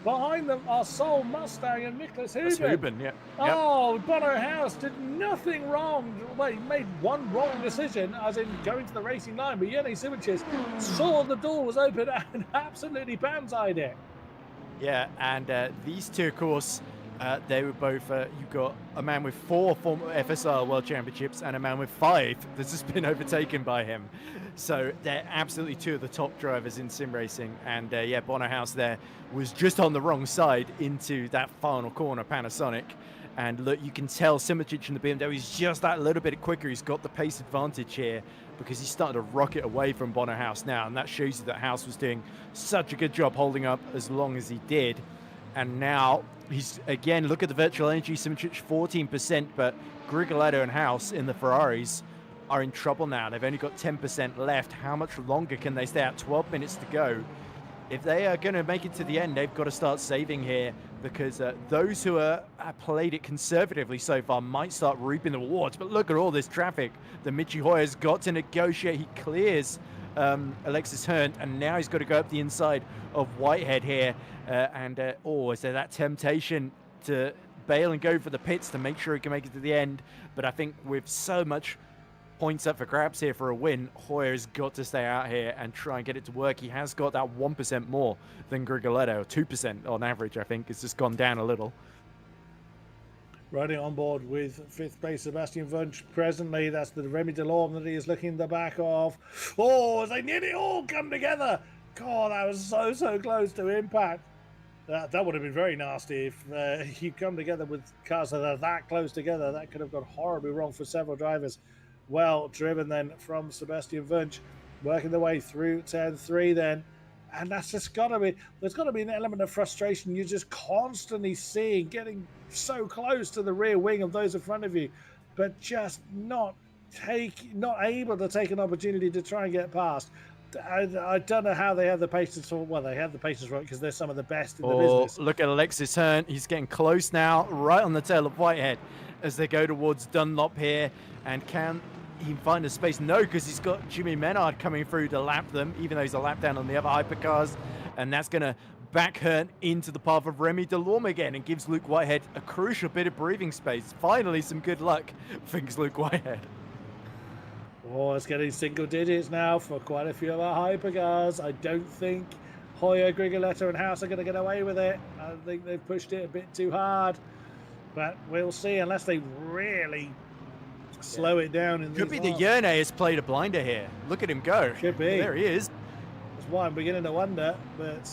Behind them are Sol Mustang and Nicholas Huben. Yeah. Oh, Bonnerhouse did nothing wrong. Well, he made one wrong decision, as in going to the racing line, but Yannis Simoncic saw the door was open and absolutely banzaied it. Yeah, and these two, of course, they were both, you've got a man with 4 former FSR World Championships and a man with 5 that's just been overtaken by him. So they're absolutely 2 of the top drivers in sim racing. And Bonnerhouse there was just on the wrong side into that final corner, Panasonic. And look, you can tell Simic in the BMW is just that little bit quicker. He's got the pace advantage here because he's starting to rocket away from Bono House now. And that shows you that House was doing such a good job holding up as long as he did. And now he's, again, look at the virtual energy, Simic 14%, but Grigoletto and House in the Ferraris are in trouble now. They've only got 10% left. How much longer can they stay out? 12 minutes to go. If they are going to make it to the end, they've got to start saving here, because those who have played it conservatively so far might start reaping the rewards. But look at all this traffic that Michi Hoyer's got to negotiate. He clears Alexis Herndt, and now he's got to go up the inside of Whitehead here. Is there that temptation to bail and go for the pits to make sure he can make it to the end? But I think with so much points up for grabs here for a win, Hoyer's got to stay out here and try and get it to work. He has got that 1% more than Grigoletto, 2% on average, I think. It's just gone down a little. Riding on board with 5th place Sebastian Wunsch presently. That's the Remy Delorme that he is looking in the back of. Oh, as they nearly all come together. God, that was so close to impact. That would have been very nasty if you come together with cars that are that close together. That could have gone horribly wrong for several drivers. Well driven then from Sebastian Wunsch, working their way through turn 3 then. And that's just got to be, there's got to be an element of frustration you're just constantly seeing, getting so close to the rear wing of those in front of you, but just not able to take an opportunity to try and get past. I don't know how they have the patience for, well, they have the patience for it because they're some of the best in the business. Look at Alexis Herndt. He's getting close now, right on the tail of Whitehead as they go towards Dunlop here. And can he find a space? No, because he's got Jimmy Menard coming through to lap them, even though he's a lap down on the other hypercars. And that's going to back Herndt into the path of Remy Delorme again and gives Luke Whitehead a crucial bit of breathing space. Finally, some good luck, thinks Luke Whitehead. Oh, it's getting single digits now for quite a few of our hypercars. I don't think Hoyer, Grigoletto and House are going to get away with it. I think they've pushed it a bit too hard. But we'll see, unless they really slow it down. Could be the Yerne has played a blinder here. Look at him go. Could be. There he is. That's why I'm beginning to wonder. But,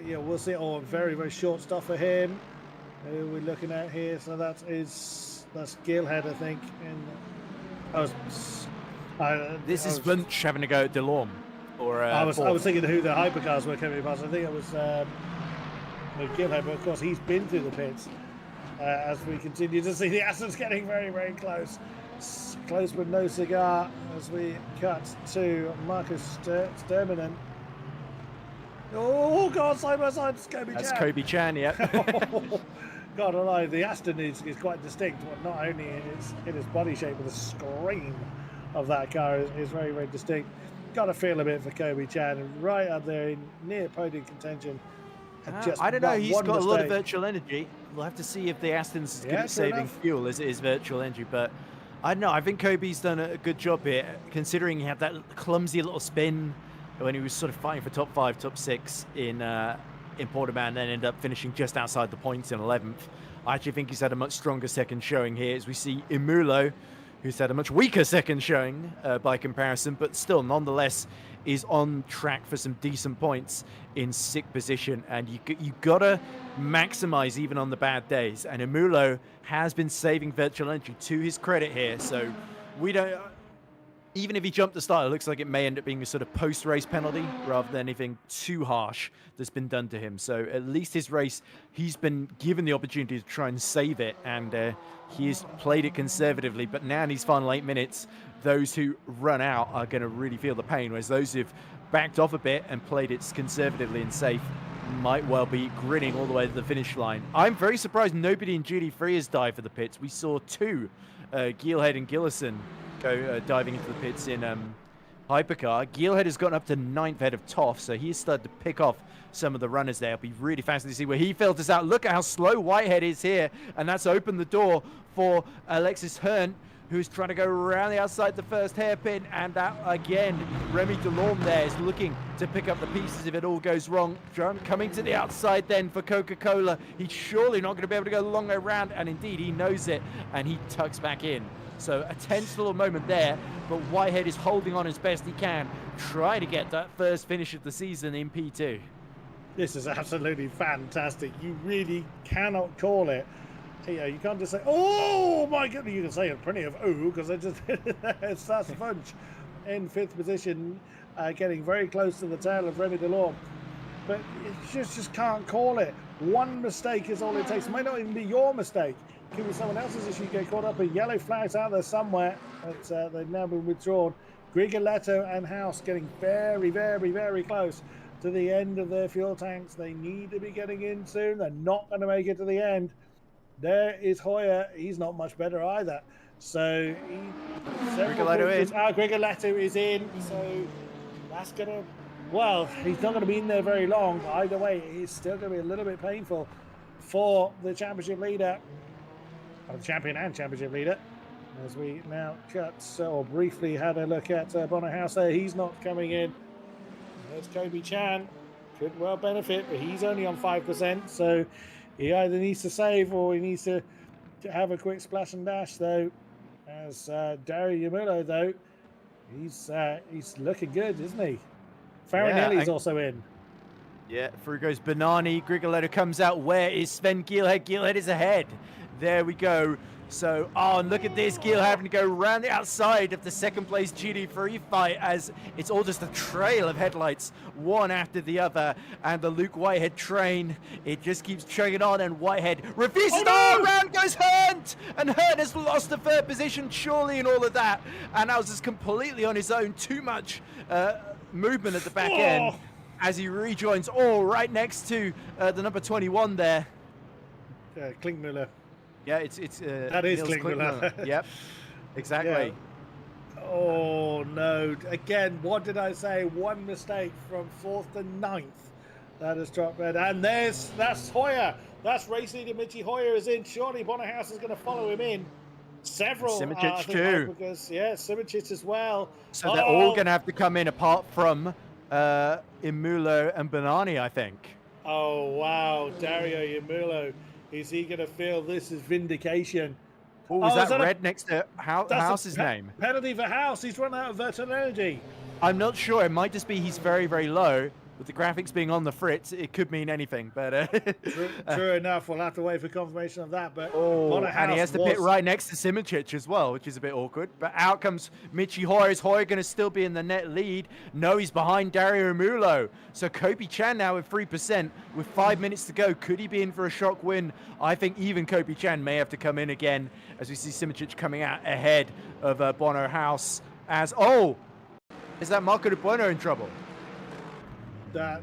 we'll see. Oh, very short stuff for him. Who are we looking at here? So that's Gilhead, I think. This is Wunsch having to go at Delorme. I was thinking who the hypercars were coming past. I think it was Gilhead, but of course he's been through the pits. As we continue to see the Astons getting very close. Close with no cigar as we cut to Marcus Sturminen. Oh God, side by side, it's Kobe Chan. That's Kobe Chan, yeah. God alive, the Aston is quite distinct, not only in its body shape, but the scream of that car is very distinct. Got a feel a bit for Kobe Chan, right up there in near podium contention. I don't know, he's got a lot of virtual energy. We'll have to see if the Aston's is good at saving fuel as it is virtual energy, but I don't know, I think Kobe's done a good job here, considering he had that clumsy little spin when he was sort of fighting for top 5, top 6 in Portimao, and then ended up finishing just outside the points in 11th. I actually think he's had a much stronger second showing here, as we see Imulo, who's had a much weaker second showing by comparison, but still nonetheless is on track for some decent points in 6th position. And you gotta maximize even on the bad days. And Imulo has been saving virtual energy to his credit here, so we don't. Even if he jumped the start, it looks like it may end up being a sort of post-race penalty rather than anything too harsh that's been done to him. So at least his race, he's been given the opportunity to try and save it, and he has played it conservatively. But now in these final 8 minutes, those who run out are going to really feel the pain, whereas those who've backed off a bit and played it conservatively and safe might well be grinning all the way to the finish line. I'm very surprised nobody in GT3 has dived for the pits. We saw two, Gilhead and Gillison, go diving into the pits in Hypercar. Gilhead has gotten up to 9th head of Toff, so he's started to pick off some of the runners there. It'll be really fascinating to see where he filters out. Look at how slow Whitehead is here, and that's opened the door for Alexis Herndt, who's trying to go around the outside the first hairpin, and that again, Remy Delorme there is looking to pick up the pieces if it all goes wrong. Coming to the outside then for Coca-Cola. He's surely not going to be able to go the long way around, and indeed he knows it, and he tucks back in. So a tense little moment there, but Whitehead is holding on as best he can, trying to get that first finish of the season in P2. This is absolutely fantastic. You really cannot call it You can't just say, "Oh my goodness." You can say plenty of "ooh" because it just it starts to fudge in 5th position, getting very close to the tail of Remy Delorme. But you just can't call it. One mistake is all it takes. It might not even be your mistake. It could be someone else's issue. Get caught up in yellow flags out there somewhere. But they've now been withdrawn. Grigoletto and House getting very, very, very close to the end of their fuel tanks. They need to be getting in soon. They're not going to make it to the end. There is Hoyer. He's not much better either. So Grigoletto is in. So that's going to, well, he's not going to be in there very long. Either way, it's still going to be a little bit painful for the championship leader, or the champion and championship leader. As we now briefly had a look at Bono House there. He's not coming in. There's Kobe Chan. Could well benefit, but he's only on 5%. So he either needs to save or he needs to have a quick splash and dash, though. As Dario Yamulo, though, he's looking good, isn't he? Farinelli's also in. Yeah, through goes Banani. Grigoletto comes out. Where is Sven Gielhed? Gielhed is ahead. There we go. So, and look at this. Giel having to go around the outside of the second place GT3 fight as it's all just a trail of headlights, one after the other. And the Luke Whitehead train, it just keeps chugging on, and Whitehead refuses. Around goes Hurt! And Hurt has lost the 3rd position, surely, in all of that. And Howes is completely on his own. Too much movement at the back end as he rejoins, right next to the number 21 there. Klinkmüller. Yeah, it's that is Klinkmüller. Yep, exactly. Yeah. Oh no! Again, what did I say? One mistake from 4th to 9th. That has dropped red, and that's Hoyer. That's race leader Michi Hoyer is in. Surely Bonnerhouse is going to follow him in. Several. Simic too. Because Simic as well. So they're all going to have to come in apart from Yamulo and Banani, I think. Oh wow, Dario Yamulo. Is he going to feel this is vindication? Is that red next to House's name? Penalty for House. He's run out of virtual energy. I'm not sure. It might just be he's very, very low. With the graphics being on the fritz, it could mean anything. But true enough. We'll have to wait for confirmation of that. But and he has to pit right next to Simic as well, which is a bit awkward. But out comes Michi Hoyer. Is Hoyer going to still be in the net lead? No, he's behind Dario Yamulo. So Kobe Chan now with 3%, with 5 minutes to go. Could he be in for a shock win? I think even Kobe Chan may have to come in again, as we see Simic coming out ahead of Bono House. Is that Marco De Bueno in trouble? That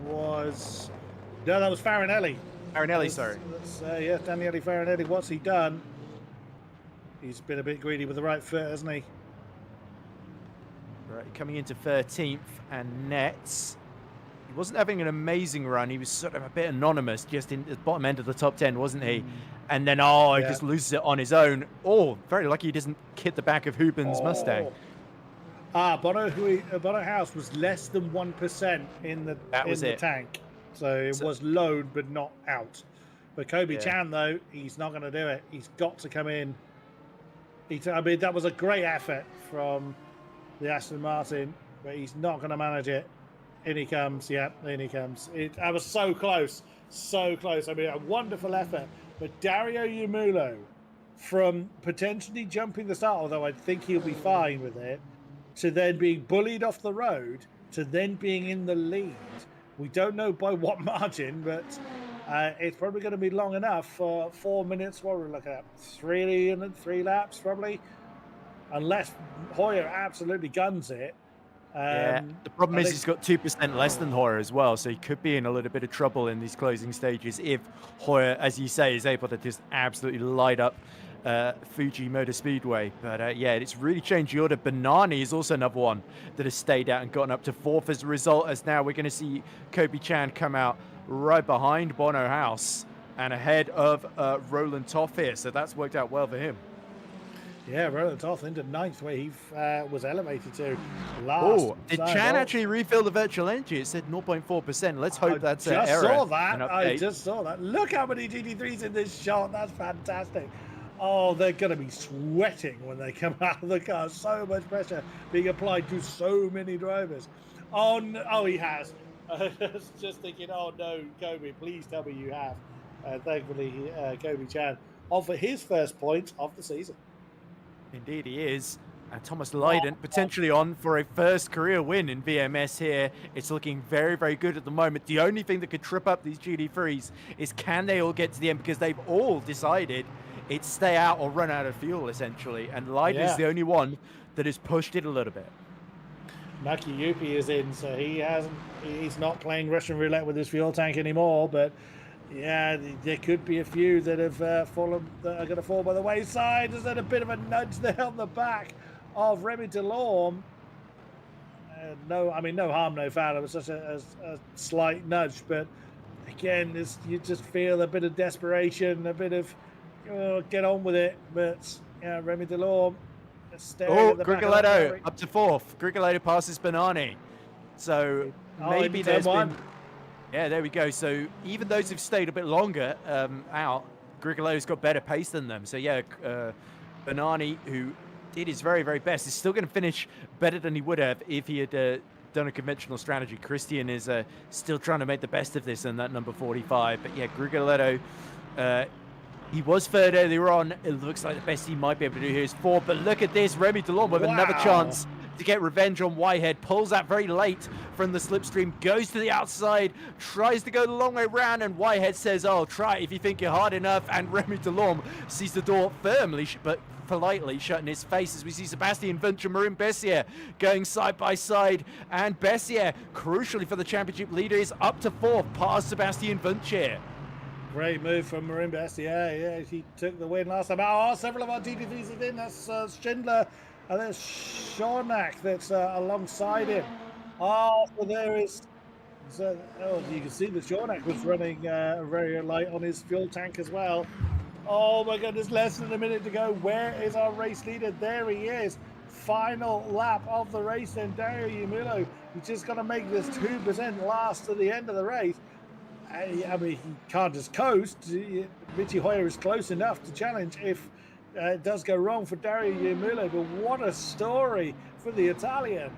was Farinelli. Farinelli, sorry. Yes, Daniele Farinelli. What's he done? He's been a bit greedy with the right foot, hasn't he? Right, coming into 13th and nets. He wasn't having an amazing run. He was sort of a bit anonymous, just in the bottom end of the top 10, wasn't he? And then, he just loses it on his own. Very lucky he doesn't hit the back of Hubin's Mustang. Bono House was less than 1% in the tank, so it was low but not out. But Kobe Chan, though, he's not going to do it. He's got to come in. That was a great effort from the Aston Martin, but he's not going to manage it. In he comes. Yeah, in he comes. I was so close, so close. I mean, a wonderful effort. But Dario Yamulo, from potentially jumping the start, although I think he'll be fine with it, to then being bullied off the road, to then being in the lead. We don't know by what margin, but it's probably going to be long enough for 4 minutes. What we're looking at, three laps probably, unless Hoyer absolutely guns it. The problem is he's got 2% less than Hoyer as well, so he could be in a little bit of trouble in these closing stages if Hoyer, as you say, is able to just absolutely light up Fuji Motor Speedway. But it's really changed the order. Banani is also another one that has stayed out and gotten up to 4th as a result, as now we're going to see Kobe Chan come out right behind Bono House and ahead of Roland Toff here, so that's worked out well for him. Yeah, Roland Toth into 9th, where he was elevated to last. Did Chan actually refill the virtual energy? It said 0.4%. Let's hope that's an error. I just saw that. Look how many GT3s in this shot. That's fantastic. They're going to be sweating when they come out of the car. So much pressure being applied to so many drivers. He has. Just thinking, oh no, Kobe, please tell me you have. Thankfully, Kobe Chan of his first point of the season. Indeed, he is. And Thomas Lydon potentially on for a first career win in VMS here. It's looking very, very good at the moment. The only thing that could trip up these GT3s is can they all get to the end, because they've all decided it's stay out or run out of fuel, essentially. And Lydon is the only one that has pushed it a little bit. Nucky Yuppie is in, so he's not playing Russian roulette with his fuel tank anymore, but yeah, there could be a few that have that are going to fall by the wayside. There's a bit of a nudge there on the back of Remy Delorme. No harm, no foul. It was such a slight nudge, but again, you just feel a bit of desperation, a bit of get on with it. But yeah, Remy Delorme. Grigoletto up to fourth. Grigoletto passes Banani. So maybe there's been... Yeah, there we go. So even those who've stayed a bit longer out, Grigoletto's got better pace than them. So yeah, Banani, who did his very, very best, is still going to finish better than he would have if he had done a conventional strategy. Christian is still trying to make the best of this in that number 45. But yeah, Grigoletto, he was third earlier on. It looks like the best he might be able to do here is fourth. But look at this, Remy Delorme with another chance to get revenge on Whitehead. Pulls out very late from the slipstream, goes to the outside, tries to go the long way round, and Whitehead says, oh, try it if you think you're hard enough. And Remy Delorme sees the door firmly, but politely shut in his face, as we see Sebastian Wunsch and Marin Bessier going side by side. And Bessier, crucially for the championship leader, is up to fourth, past Sebastian Wunsch here. Great move from Marin Bessier. Yeah, he took the win last time. Several of our GT3s are in. That's Schindler. And there's Schornack that's alongside him. So there is... So, you can see that Schornack was running very light on his fuel tank as well. Oh my goodness, less than a minute to go. Where is our race leader? There he is. Final lap of the race then. Dario Yumulo. He's just going to make this 2% last to the end of the race. I mean, he can't just coast. Richie Hoyer is close enough to challenge if it does go wrong for Dario Yumulo, but what a story for the Italian.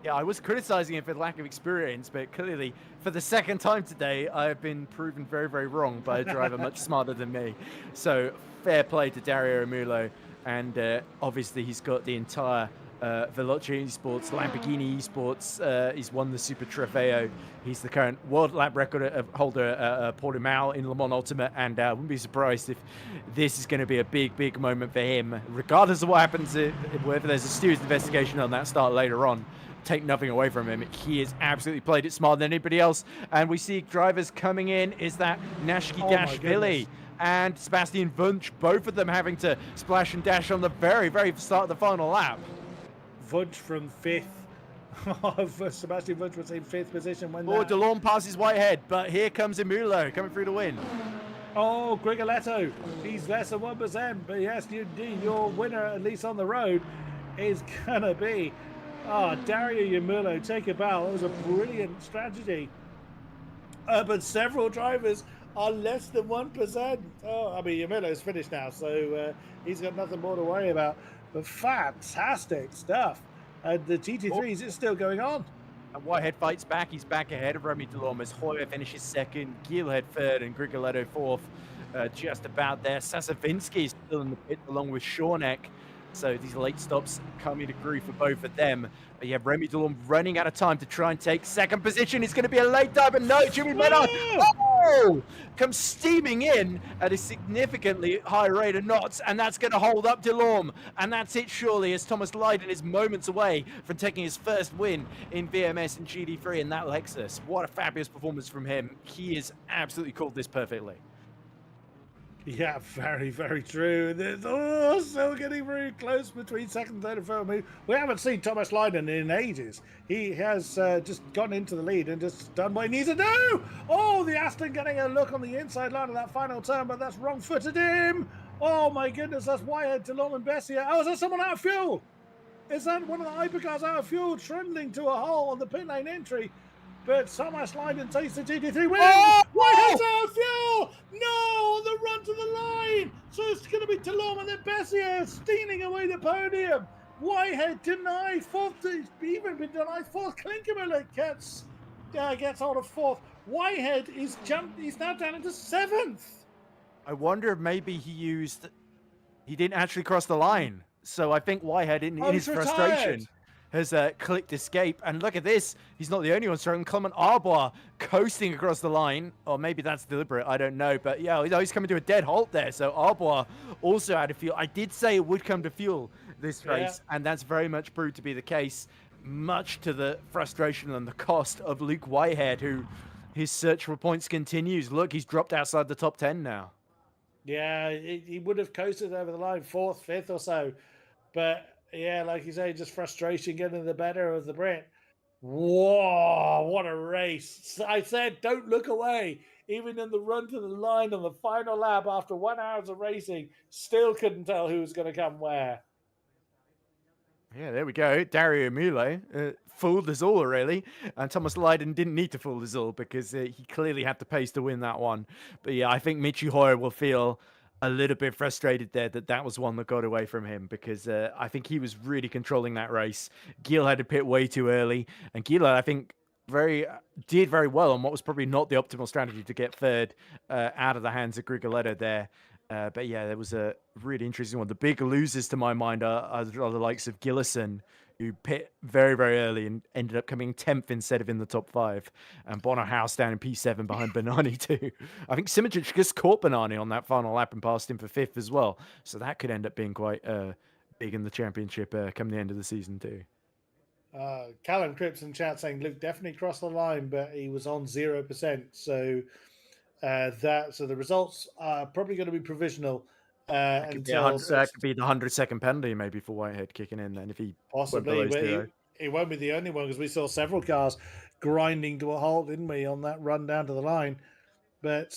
Yeah, I was criticizing him for lack of experience, but clearly for the second time today, I have been proven very, very wrong by a driver much smarter than me. So fair play to Dario Yumulo, and obviously he's got the entire Veloce eSports, Lamborghini eSports. He's won the Super Trofeo. He's the current world lap record holder at Portimao in Le Mans Ultimate, and I wouldn't be surprised if this is going to be a big, big moment for him, regardless of what happens, whether there's a serious investigation on that start later on. Take nothing away from him. He has absolutely played it smarter than anybody else, and we see drivers coming in. Is that Nashki Dashvili and Sebastian Wunsch, both of them having to splash and dash on the very, very start of the final lap. Wunsch from fifth. Sebastian Wunsch was in fifth position when Delorme passes Whitehead, but here comes Yumulo coming through to win. Oh, Grigoletto, he's less than 1%, but yes, indeed, your winner, at least on the road, is gonna be Dario Yumulo. Take a bow. That was a brilliant strategy. But several drivers are less than 1%. I mean, Yumulo's finished now, so he's got nothing more to worry about. But fantastic stuff. And the GT3s is still going on. And Whitehead fights back. He's back ahead of Remy Delorme as Hoyer finishes second, Gielhead third, and Grigoletto fourth. Just about there. Sasavinsky is still in the pit along with Schornack. So these late stops coming to grief for both of them. But you have Remy Delorme running out of time to try and take second position. It's going to be a late dive, but no, Jimmy Menard comes steaming in at a significantly high rate of knots, and that's going to hold up Delorme. And that's it, surely, as Thomas Lydon is moments away from taking his first win in VMS and GT3 in that Lexus. What a fabulous performance from him. He has absolutely called this perfectly. Yeah, very, very true. Still getting very close between second, third, and fourth. We haven't seen Thomas Lydon in ages. He has just gotten into the lead and just done what he needs to do. Oh, the Aston getting a look on the inside line of that final turn, but that's wrong-footed him. Oh, my goodness, that's Whitehead, Delorme, and Bessier. Oh, is that someone out of fuel? Is that one of the hypercars out of fuel, trundling to a hole on the pit lane entry? But Thomas Lydon takes the GT3 win. Whitehead's out of fuel. No, on the run to the line. So it's going to be Delorme and then Bessier stealing away the podium. Whitehead denied fourth. Even been denied fourth. Klinkermüller gets out of fourth. Whitehead is jumped. He's now down into seventh. I wonder if maybe he didn't actually cross the line. So I think Whitehead, in Oh, his he's retired. frustration, has clicked escape. And look at this. He's not the only one struggling. Clement Arbois coasting across the line. Or maybe that's deliberate. I don't know. But yeah, he's coming to a dead halt there. So Arbois also out of fuel. I did say it would come to fuel this Yeah. race. And that's very much proved to be the case. Much to the frustration and the cost of Luke Whitehead, who his search for points continues. Look, he's dropped outside the top 10 now. Yeah, he would have coasted over the line, fourth, fifth or so. But yeah, like you say, just frustration getting the better of the Brit. Whoa, what a race. I said, don't look away. Even in the run to the line on the final lap after 1 hour of racing, still couldn't tell who was going to come where. Yeah, there we go. Dario Mule fooled us all, really. And Thomas Lydon didn't need to fool us all because he clearly had the pace to win that one. But yeah, I think Michi Hoyer will feel a little bit frustrated there that was one that got away from him because I think he was really controlling that race. Gil had to pit way too early. And Gil, I think, did very well on what was probably not the optimal strategy to get third out of the hands of Grigoletto there. But yeah, there was a really interesting one. The big losers to my mind are the likes of Gillison, who pit very, very early and ended up coming 10th instead of in the top 5. And Bono House down in P7 behind Banani too. I think Simic just caught Banani on that final lap and passed him for 5th as well. So that could end up being quite big in the championship come the end of the season too. Callum Cripps in chat saying Luke definitely crossed the line, but he was on 0%. So so the results are probably going to be provisional That could be until that could be the 100-second penalty maybe for Whitehead kicking in then if he went possibly, below but 0. he won't be the only one because we saw several cars grinding to a halt, didn't we, on that run down to the line? But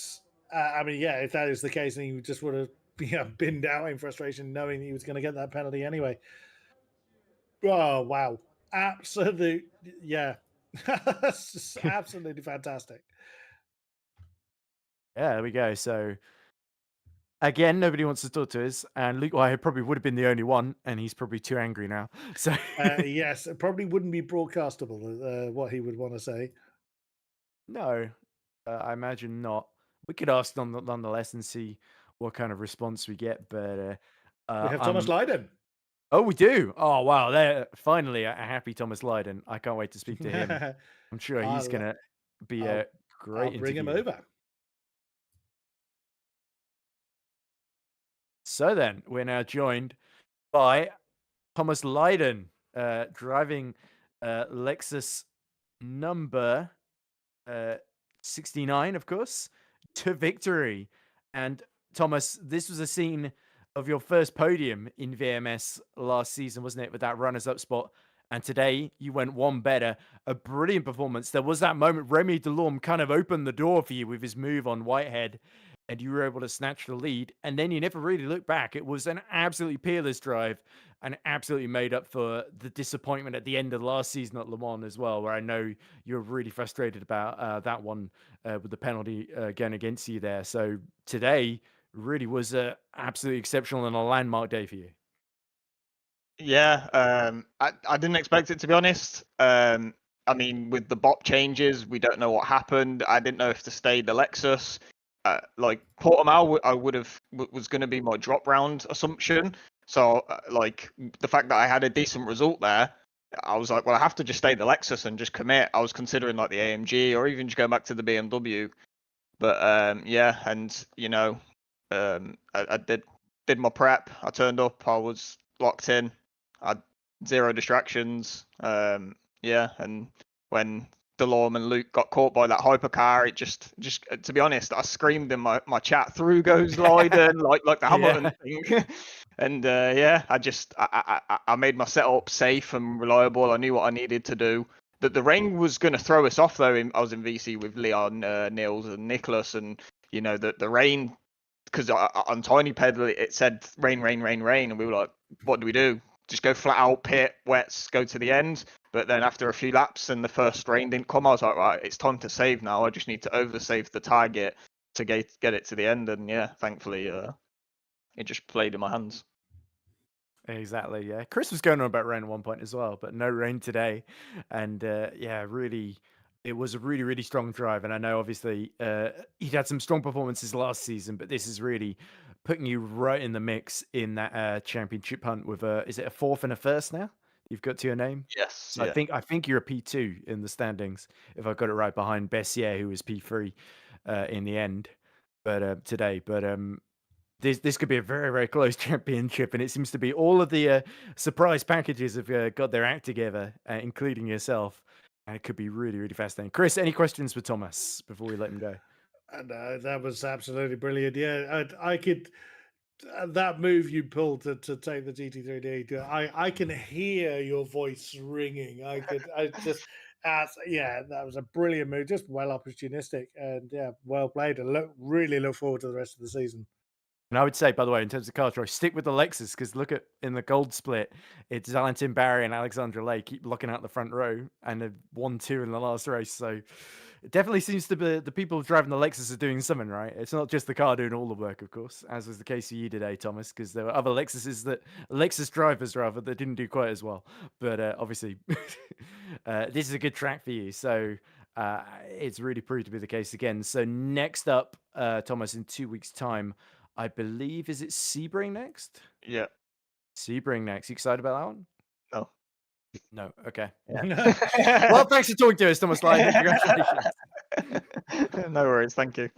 I mean, yeah, if that is the case, then he just would have binned out in frustration, knowing he was going to get that penalty anyway. Oh wow, absolute, yeah, absolutely fantastic. Yeah, there we go. So again, nobody wants to talk to us, and Luke Whitehead probably would have been the only one, and he's probably too angry now. So Yes, it probably wouldn't be broadcastable. What he would want to say. no, I imagine not. We could ask nonetheless and see what kind of response we get. But We have Thomas Lydon. oh, we do. Oh wow, there finally a happy Thomas Lydon. I can't wait to speak to him. I'm sure he's I'll, gonna be I'll, a I'll great bring him interview. over. So then we're now joined by Thomas Lydon, driving Lexus number 69, of course, to victory. And Thomas, this was a scene of your first podium in VMS last season, wasn't it, with that runners-up spot? And today you went one better. A brilliant performance. There was that moment Remy Delorme kind of opened the door for you with his move on Whitehead, and you were able to snatch the lead. And then you never really looked back. It was an absolutely peerless drive and absolutely made up for the disappointment at the end of last season at Le Mans as well, where I know you're really frustrated about that one with the penalty again against you there. So today really was a absolutely exceptional and a landmark day for you. Yeah, I didn't expect it, to be honest. I mean, with the bop changes, we don't know what happened. I didn't know if to stay the Lexus. Like Portimao, I would have was going to be my drop round assumption. So like the fact that I had a decent result there, I was like, well, I have to just stay the Lexus and just commit. I was considering like the AMG or even just going back to the BMW. But yeah, and I did my prep. I turned up. I was locked in. I had zero distractions. Yeah, and when Delorme and Luke got caught by that hypercar, it just to be honest, I screamed in my chat, "Through goes Lydon," like the Hamilton thing. And yeah, I made my setup safe and reliable. I knew what I needed to do. The rain was going to throw us off though. I was in VC with Leon, Nils, and Nicholas, and the rain, because on Tiny Pedal it said rain, rain, rain, rain, and we were like, what do we do? Just go flat out, pit, wets, go to the end. But then after a few laps and the first rain didn't come, I was like, right, it's time to save now. I just need to over-save the target to get it to the end. And yeah, thankfully, it just played in my hands. Exactly, yeah. Chris was going on about rain at one point as well, but no rain today. And yeah, really It was a really, really strong drive, and I know obviously he'd had some strong performances last season, but this is really putting you right in the mix in that championship hunt with is it a fourth and a first now? You've got to your name. Yes. So I think you're a P2 in the standings, if I got it right, behind Bessier, who was P3 in the end, but today. But this could be a very, very close championship, and it seems to be all of the surprise packages have got their act together, including yourself. And it could be really, really fascinating. Chris, any questions for Thomas before we let him go? And that was absolutely brilliant. Yeah, I could. That move you pulled to take the GT3D, I can hear your voice ringing. I just, yeah, that was a brilliant move, just well opportunistic, and yeah, well played. And really look forward to the rest of the season. And I would say, by the way, in terms of car choice, stick with the Lexus because look at in the gold split, it's Valentin Barry and Alexandra Lay keep blocking out the front row and they've won 2 in the last race. So it definitely seems to be the people driving the Lexus are doing something right. It's not just the car doing all the work, of course, as was the case for you today, Thomas, because there were other Lexus drivers rather, that didn't do quite as well. But obviously, this is a good track for you. So it's really proved to be the case again. So next up, Thomas, in 2 weeks' time, I believe, is it Sebring next? Yeah. Sebring next. You excited about that one? No. No. Okay. Yeah. Well, thanks for talking to us, Thomas Lydon. Congratulations. No worries. Thank you.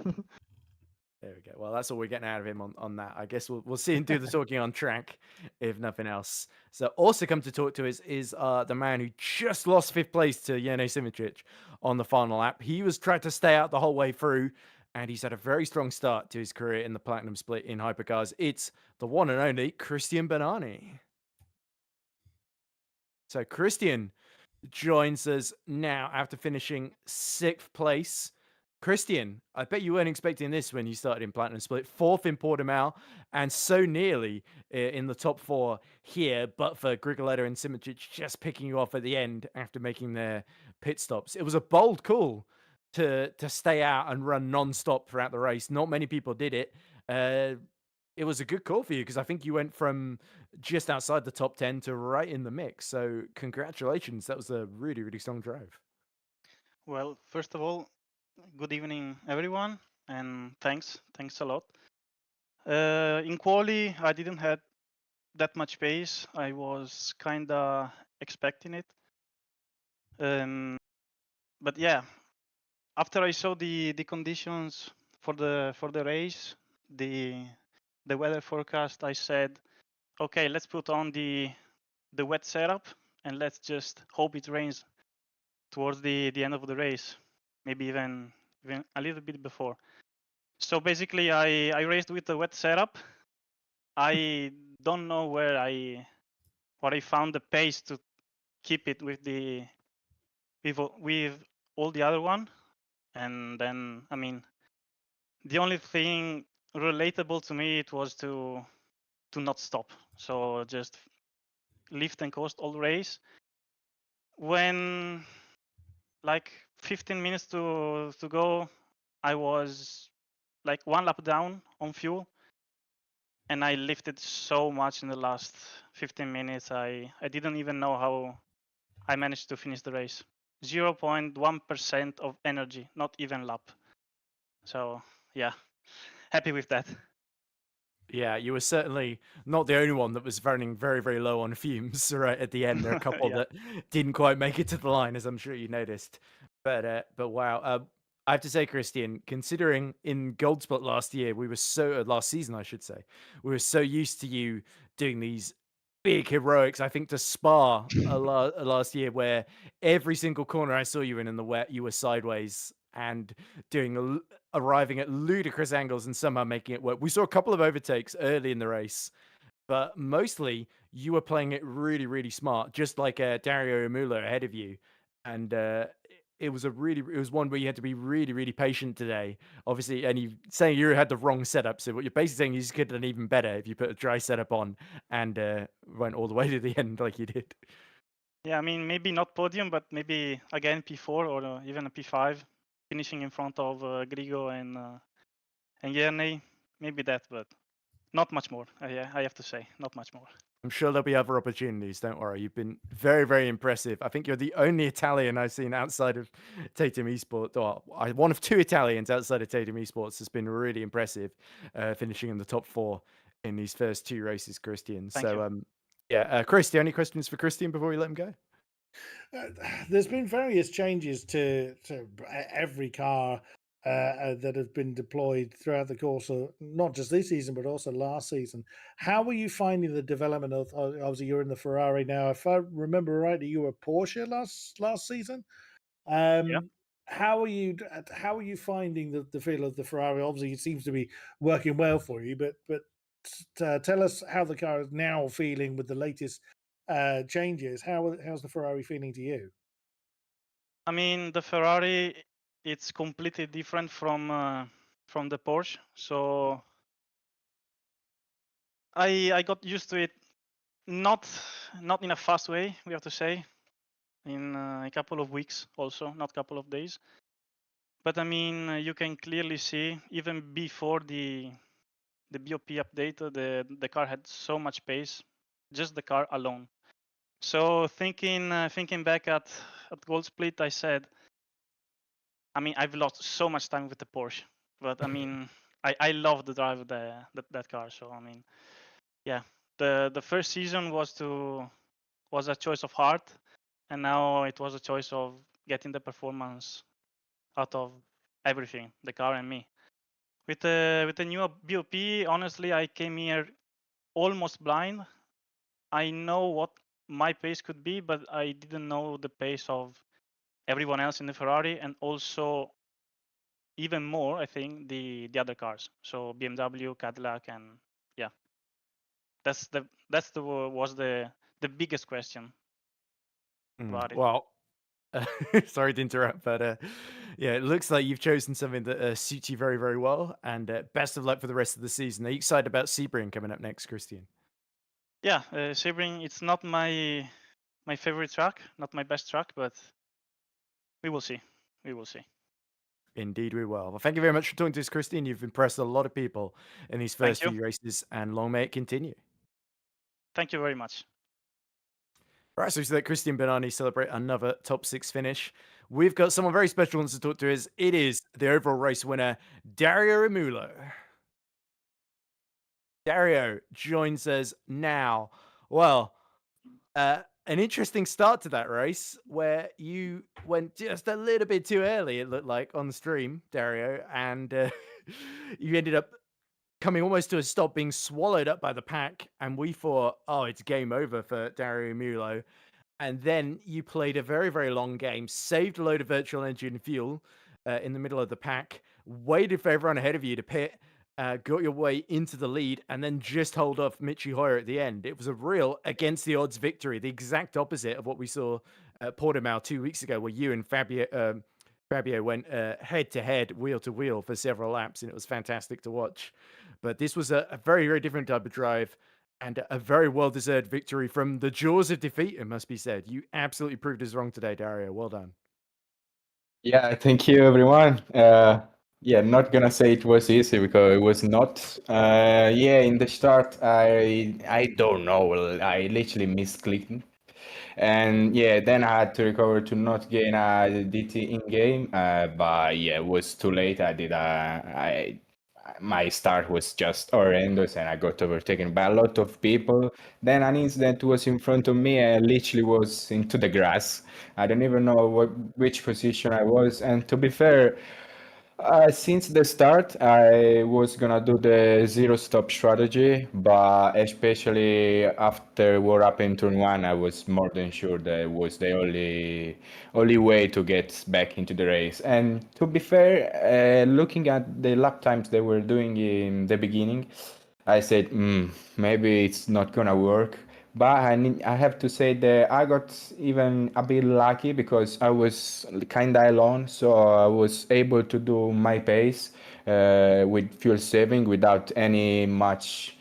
There we go. Well, that's all we're getting out of him on that. I guess we'll see him do the talking on track, if nothing else. So also come to talk to us is the man who just lost 5th place to Jene Simičić on the final lap. He was trying to stay out the whole way through, and he's had a very strong start to his career in the Platinum Split in Hypercars. It's the one and only Christian Bernani. So Christian joins us now after finishing 6th place. Christian, I bet you weren't expecting this when you started in Platinum Split. 4th in Portimao and so nearly in the top 4 here, but for Grigoletto and Simičić just picking you off at the end after making their pit stops. It was a bold call to stay out and run non-stop throughout the race. Not many people did it. It was a good call for you because I think you went from just outside the top 10 to right in the mix. So congratulations. That was a really, really strong drive. Well, first of all, good evening, everyone, and thanks a lot. In quali, I didn't have that much pace. I was kinda expecting it. But yeah, after I saw the conditions for the race, the weather forecast, I said, okay, let's put on the wet setup and let's just hope it rains towards the end of the race, maybe even a little bit before. So basically, I raced with the wet setup. I don't know where I found the pace to keep it with with all the other one, and then I mean, the only thing relatable to me it was to not stop. So just lift and coast all race. When like 15 minutes to go, I was like 1 lap down on fuel, and I lifted so much in the last 15 minutes. I didn't even know how I managed to finish the race. 0.1% of energy, not even lap. So yeah, happy with that. Yeah, you were certainly not the only one that was running very, very low on fumes right at the end. There are a couple Yeah. that didn't quite make it to the line, as I'm sure you noticed. But wow, I have to say, Christian, considering in Gold Spot last year, we were so last season, I should say, we were so used to you doing these big heroics. I think to Spa last year, where every single corner I saw you in the wet, you were sideways and doing arriving at ludicrous angles and somehow making it work. We saw a couple of overtakes early in the race, but mostly you were playing it really, really smart, just like Dario Muller ahead of you. And it was one where you had to be really, really patient today. Obviously, and you saying you had the wrong setup. So what you're basically saying is you could have done even better if you put a dry setup on and went all the way to the end like you did. Yeah, I mean, maybe not podium, but maybe again P4 or even a P5, finishing in front of Grigo and Yerney. Maybe that, but not much more. I have to say, not much more. I'm sure there'll be other opportunities. Don't worry. You've been very, very impressive. I think you're the only Italian I've seen outside of Tatum Esports, or one of two Italians outside of Tatum Esports has been really impressive, finishing in the top 4 in these first 2 races, Christian. Thank you. Christy, any questions for Christian before we let him go? There's been various changes to every car that have been deployed throughout the course of not just this season but also last season. How are you finding the development of? Obviously, you're in the Ferrari now. If I remember rightly, you were Porsche last season. Yeah. How are you finding the feel of the Ferrari? Obviously, it seems to be working well for you, but tell us how the car is now feeling with the latest changes. How's the Ferrari feeling to you? I mean, the Ferrari, it's completely different from the Porsche. So I got used to it, not in a fast way, we have to say, in a couple of weeks also, not couple of days. But I mean, you can clearly see even before the BOP update, the car had so much pace, just the car alone. So thinking back at Gold Split, I said, I mean, I've lost so much time with the Porsche, but I mean, I love the drive of that car. So I mean, yeah, the first season was a choice of heart, and now it was a choice of getting the performance out of everything, the car and me. With the new BOP, honestly, I came here almost blind. I know what my pace could be, but I didn't know the pace of everyone else in the Ferrari, and also even more, I think, the other cars. So BMW, Cadillac, and yeah, was the biggest question about it. Well, sorry to interrupt, but yeah, it looks like you've chosen something that suits you very, very well. And best of luck for the rest of the season. Are you excited about Sebring coming up next, Christian? Yeah, Sebring, it's not my favorite track, not my best track, but we will see. We will see. Indeed, we will. Well, thank you very much for talking to us, Christian. You've impressed a lot of people in these Thank first you. few races, and long may it continue. Thank you very much. Right, so we see that Christian Benani celebrate another top 6 finish. We've got someone very special to talk to us. It is the overall race winner, Dario Romulo. Dario joins us now. Well, an interesting start to that race where you went just a little bit too early, it looked like, on the stream, Dario, and you ended up coming almost to a stop, being swallowed up by the pack, and we thought, oh, it's game over for Dario Mulo. And then you played a very, very long game, saved a load of virtual engine fuel in the middle of the pack, waited for everyone ahead of you to pit, got your way into the lead, and then just hold off Michi Hoyer at the end. It was a real against the odds victory, the exact opposite of what we saw at Portimao 2 weeks ago, where you and Fabio went head to head, wheel to wheel for several laps, and it was fantastic to watch. But this was a very, very different type of drive and a very well-deserved victory from the jaws of defeat, it must be said. You absolutely proved us wrong today, Dario. Well done. Yeah, thank you, everyone. Yeah, not gonna say it was easy because it was not. Yeah, in the start, I don't know. I literally misclicked, and yeah, then I had to recover to not gain a DT in game. But yeah, it was too late. My start was just horrendous, and I got overtaken by a lot of people. Then an incident was in front of me, and literally was into the grass. I don't even know which position I was. And to be fair, since the start, I was gonna do the zero stop strategy, but especially after what happened in turn one, I was more than sure that it was the only way to get back into the race. And to be fair, looking at the lap times they were doing in the beginning, I said, maybe it's not gonna work. But I have to say that I got even a bit lucky because I was kind of alone, so I was able to do my pace with fuel saving without any much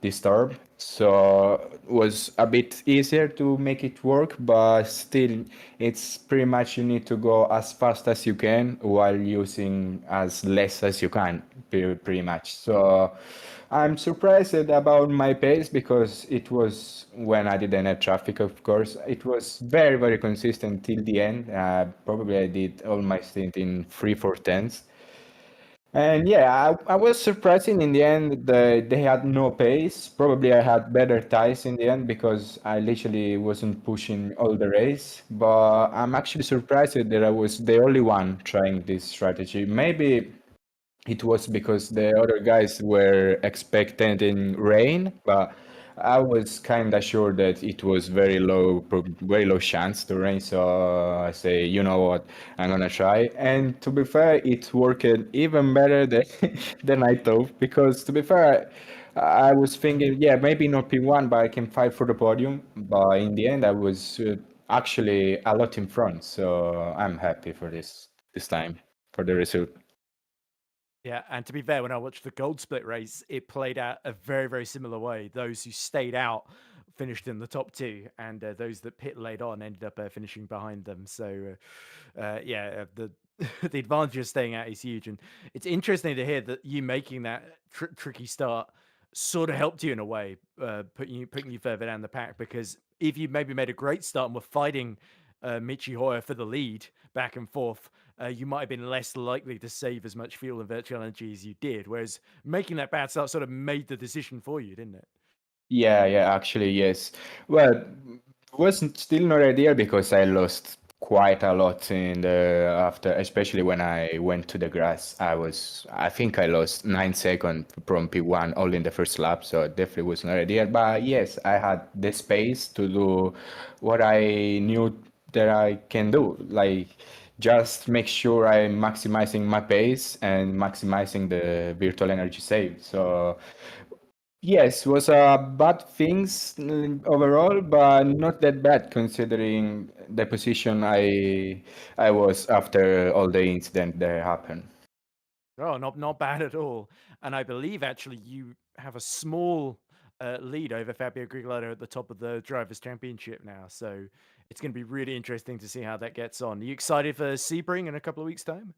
disturb. So it was a bit easier to make it work, but still, it's pretty much you need to go as fast as you can while using as less as you can. pretty much. So I'm surprised about my pace because it was when I didn't have traffic, of course. It was very, very consistent till the end. Probably I did all my stint in 3/4 and yeah, I was surprising in the end that they had no pace. Probably I had better ties in the end because I literally wasn't pushing all the race. But I'm actually surprised that I was the only one trying this strategy. Maybe it was because the other guys were expecting rain, but I was kind of sure that it was very low chance to rain. So I say, you know what, I'm gonna try. And to be fair, it worked even better than than I thought. Because to be fair, I was thinking, yeah, maybe not P1, but I can fight for the podium. But in the end, I was actually a lot in front. So I'm happy for this time for the result. Yeah, and to be fair, when I watched the gold split race, it played out a very, very similar way. Those who stayed out finished in the top two, and those that pit late on ended up finishing behind them. So, yeah, the the advantage of staying out is huge, and it's interesting to hear that you making that tricky start sort of helped you in a way, putting you further down the pack. Because if you maybe made a great start and were fighting Michi Hoyer for the lead back and forth, you might have been less likely to save as much fuel and virtual energy as you did. Whereas making that bad start sort of made the decision for you, didn't it? Yeah, actually, yes. Well, wasn't still not ideal because I lost quite a lot in the after, especially when I went to the grass. I think I lost 9 seconds from P1 all in the first lap, so it definitely was not ideal. But yes, I had the space to do what I knew that I can do, like just make sure I'm maximizing my pace and maximizing the virtual energy saved. So yes, was bad things overall, but not that bad considering the position I was after all the incident that happened. Oh, not bad at all. And I believe actually you have a small lead over Fabio Grigoletto at the top of the Drivers' Championship now. So it's going to be really interesting to see how that gets on. Are you excited for Sebring in a couple of weeks' time?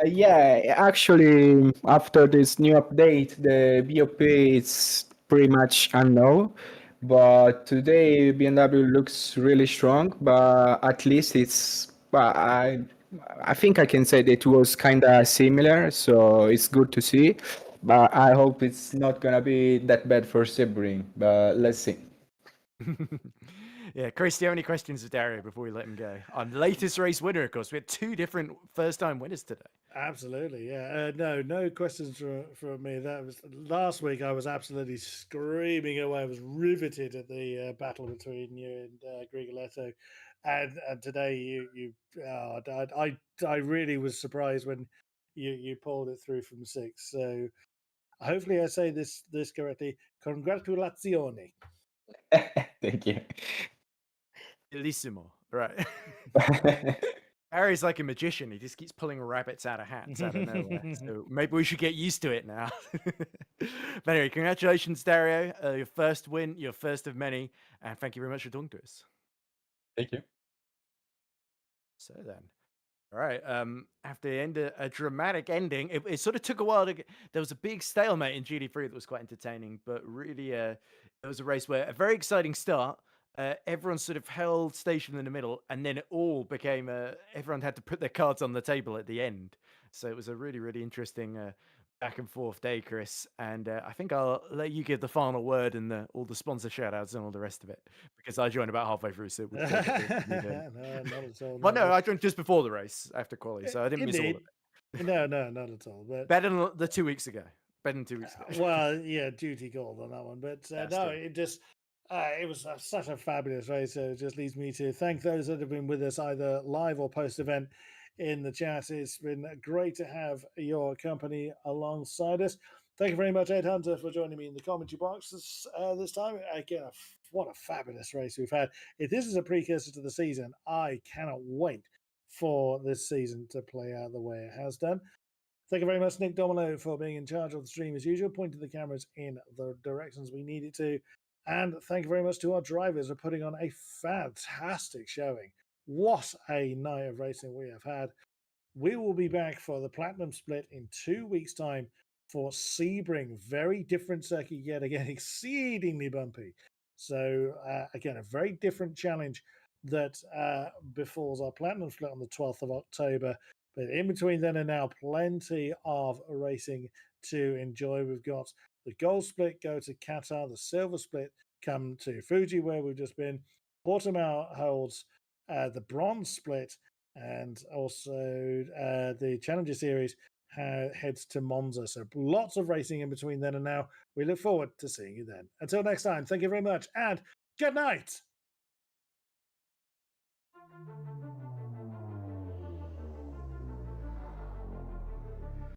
Yeah, actually, after this new update, the BOP is pretty much unknown. But today, BMW looks really strong. But at least I think I can say that it was kind of similar. So it's good to see. But I hope it's not gonna be that bad for Sebring. But let's see. Yeah, Chris, do you have any questions of Dario before we let him go? Our latest race winner, of course. We had two different first-time winners today. Absolutely, yeah. No questions from me. That was last week. I was absolutely screaming away. I was riveted at the battle between you and Grigoletto, and today I really was surprised when you pulled it through from six. So hopefully I say this correctly. Congratulazioni. Thank you. Bellissimo. Right. Harry's like a magician. He just keeps pulling rabbits out of hats out of nowhere. So maybe we should get used to it now. But anyway, congratulations, Dario. Your first win, your first of many. And thank you very much for talking to us. Thank you. So then. All right. After the end, a dramatic ending. It sort of took a while to get. There was a big stalemate in GT3 that was quite entertaining, but really, it was a race where a very exciting start. Everyone sort of held station in the middle, and then it all became. Everyone had to put their cards on the table at the end. So it was a really, really interesting back and forth day, Chris. And I think I'll let you give the final word and all the sponsor shout outs and all the rest of it because I joined about halfway through. So we'll take it. No, not at all. Well, no, I joined just before the race after quali, so I didn't miss all of Indeed. it. No, not at all. But Better than the 2 weeks ago. Better than 2 weeks ago. well, yeah, duty called on that one. But no, true. it was such a fabulous race. So it just leaves me to thank those that have been with us either live or post event in the chat. It's been great to have your company alongside us. Thank you very much, Ed Hunter, for joining me in the commentary box this time. Again, what a fabulous race we've had. If this is a precursor to the season, I cannot wait for this season to play out the way it has done. Thank you very much, Nick Domino, for being in charge of the stream as usual, pointing the cameras in the directions we need it to. And thank you very much to our drivers for putting on a fantastic showing. What a night of racing we have had. we will be back for the Platinum Split in 2 weeks' time for Sebring. Very different circuit yet again, exceedingly bumpy. So again, a very different challenge that befalls our Platinum Split on the 12th of October. But in between then and now, plenty of racing to enjoy. We've got the Gold Split go to Qatar, the Silver Split come to Fuji, where we've just been. Portimao holds the Bronze Split, and also the Challenger Series heads to Monza. So lots of racing in between then and now. We look forward to seeing you then. Until next time, thank you very much, and good night.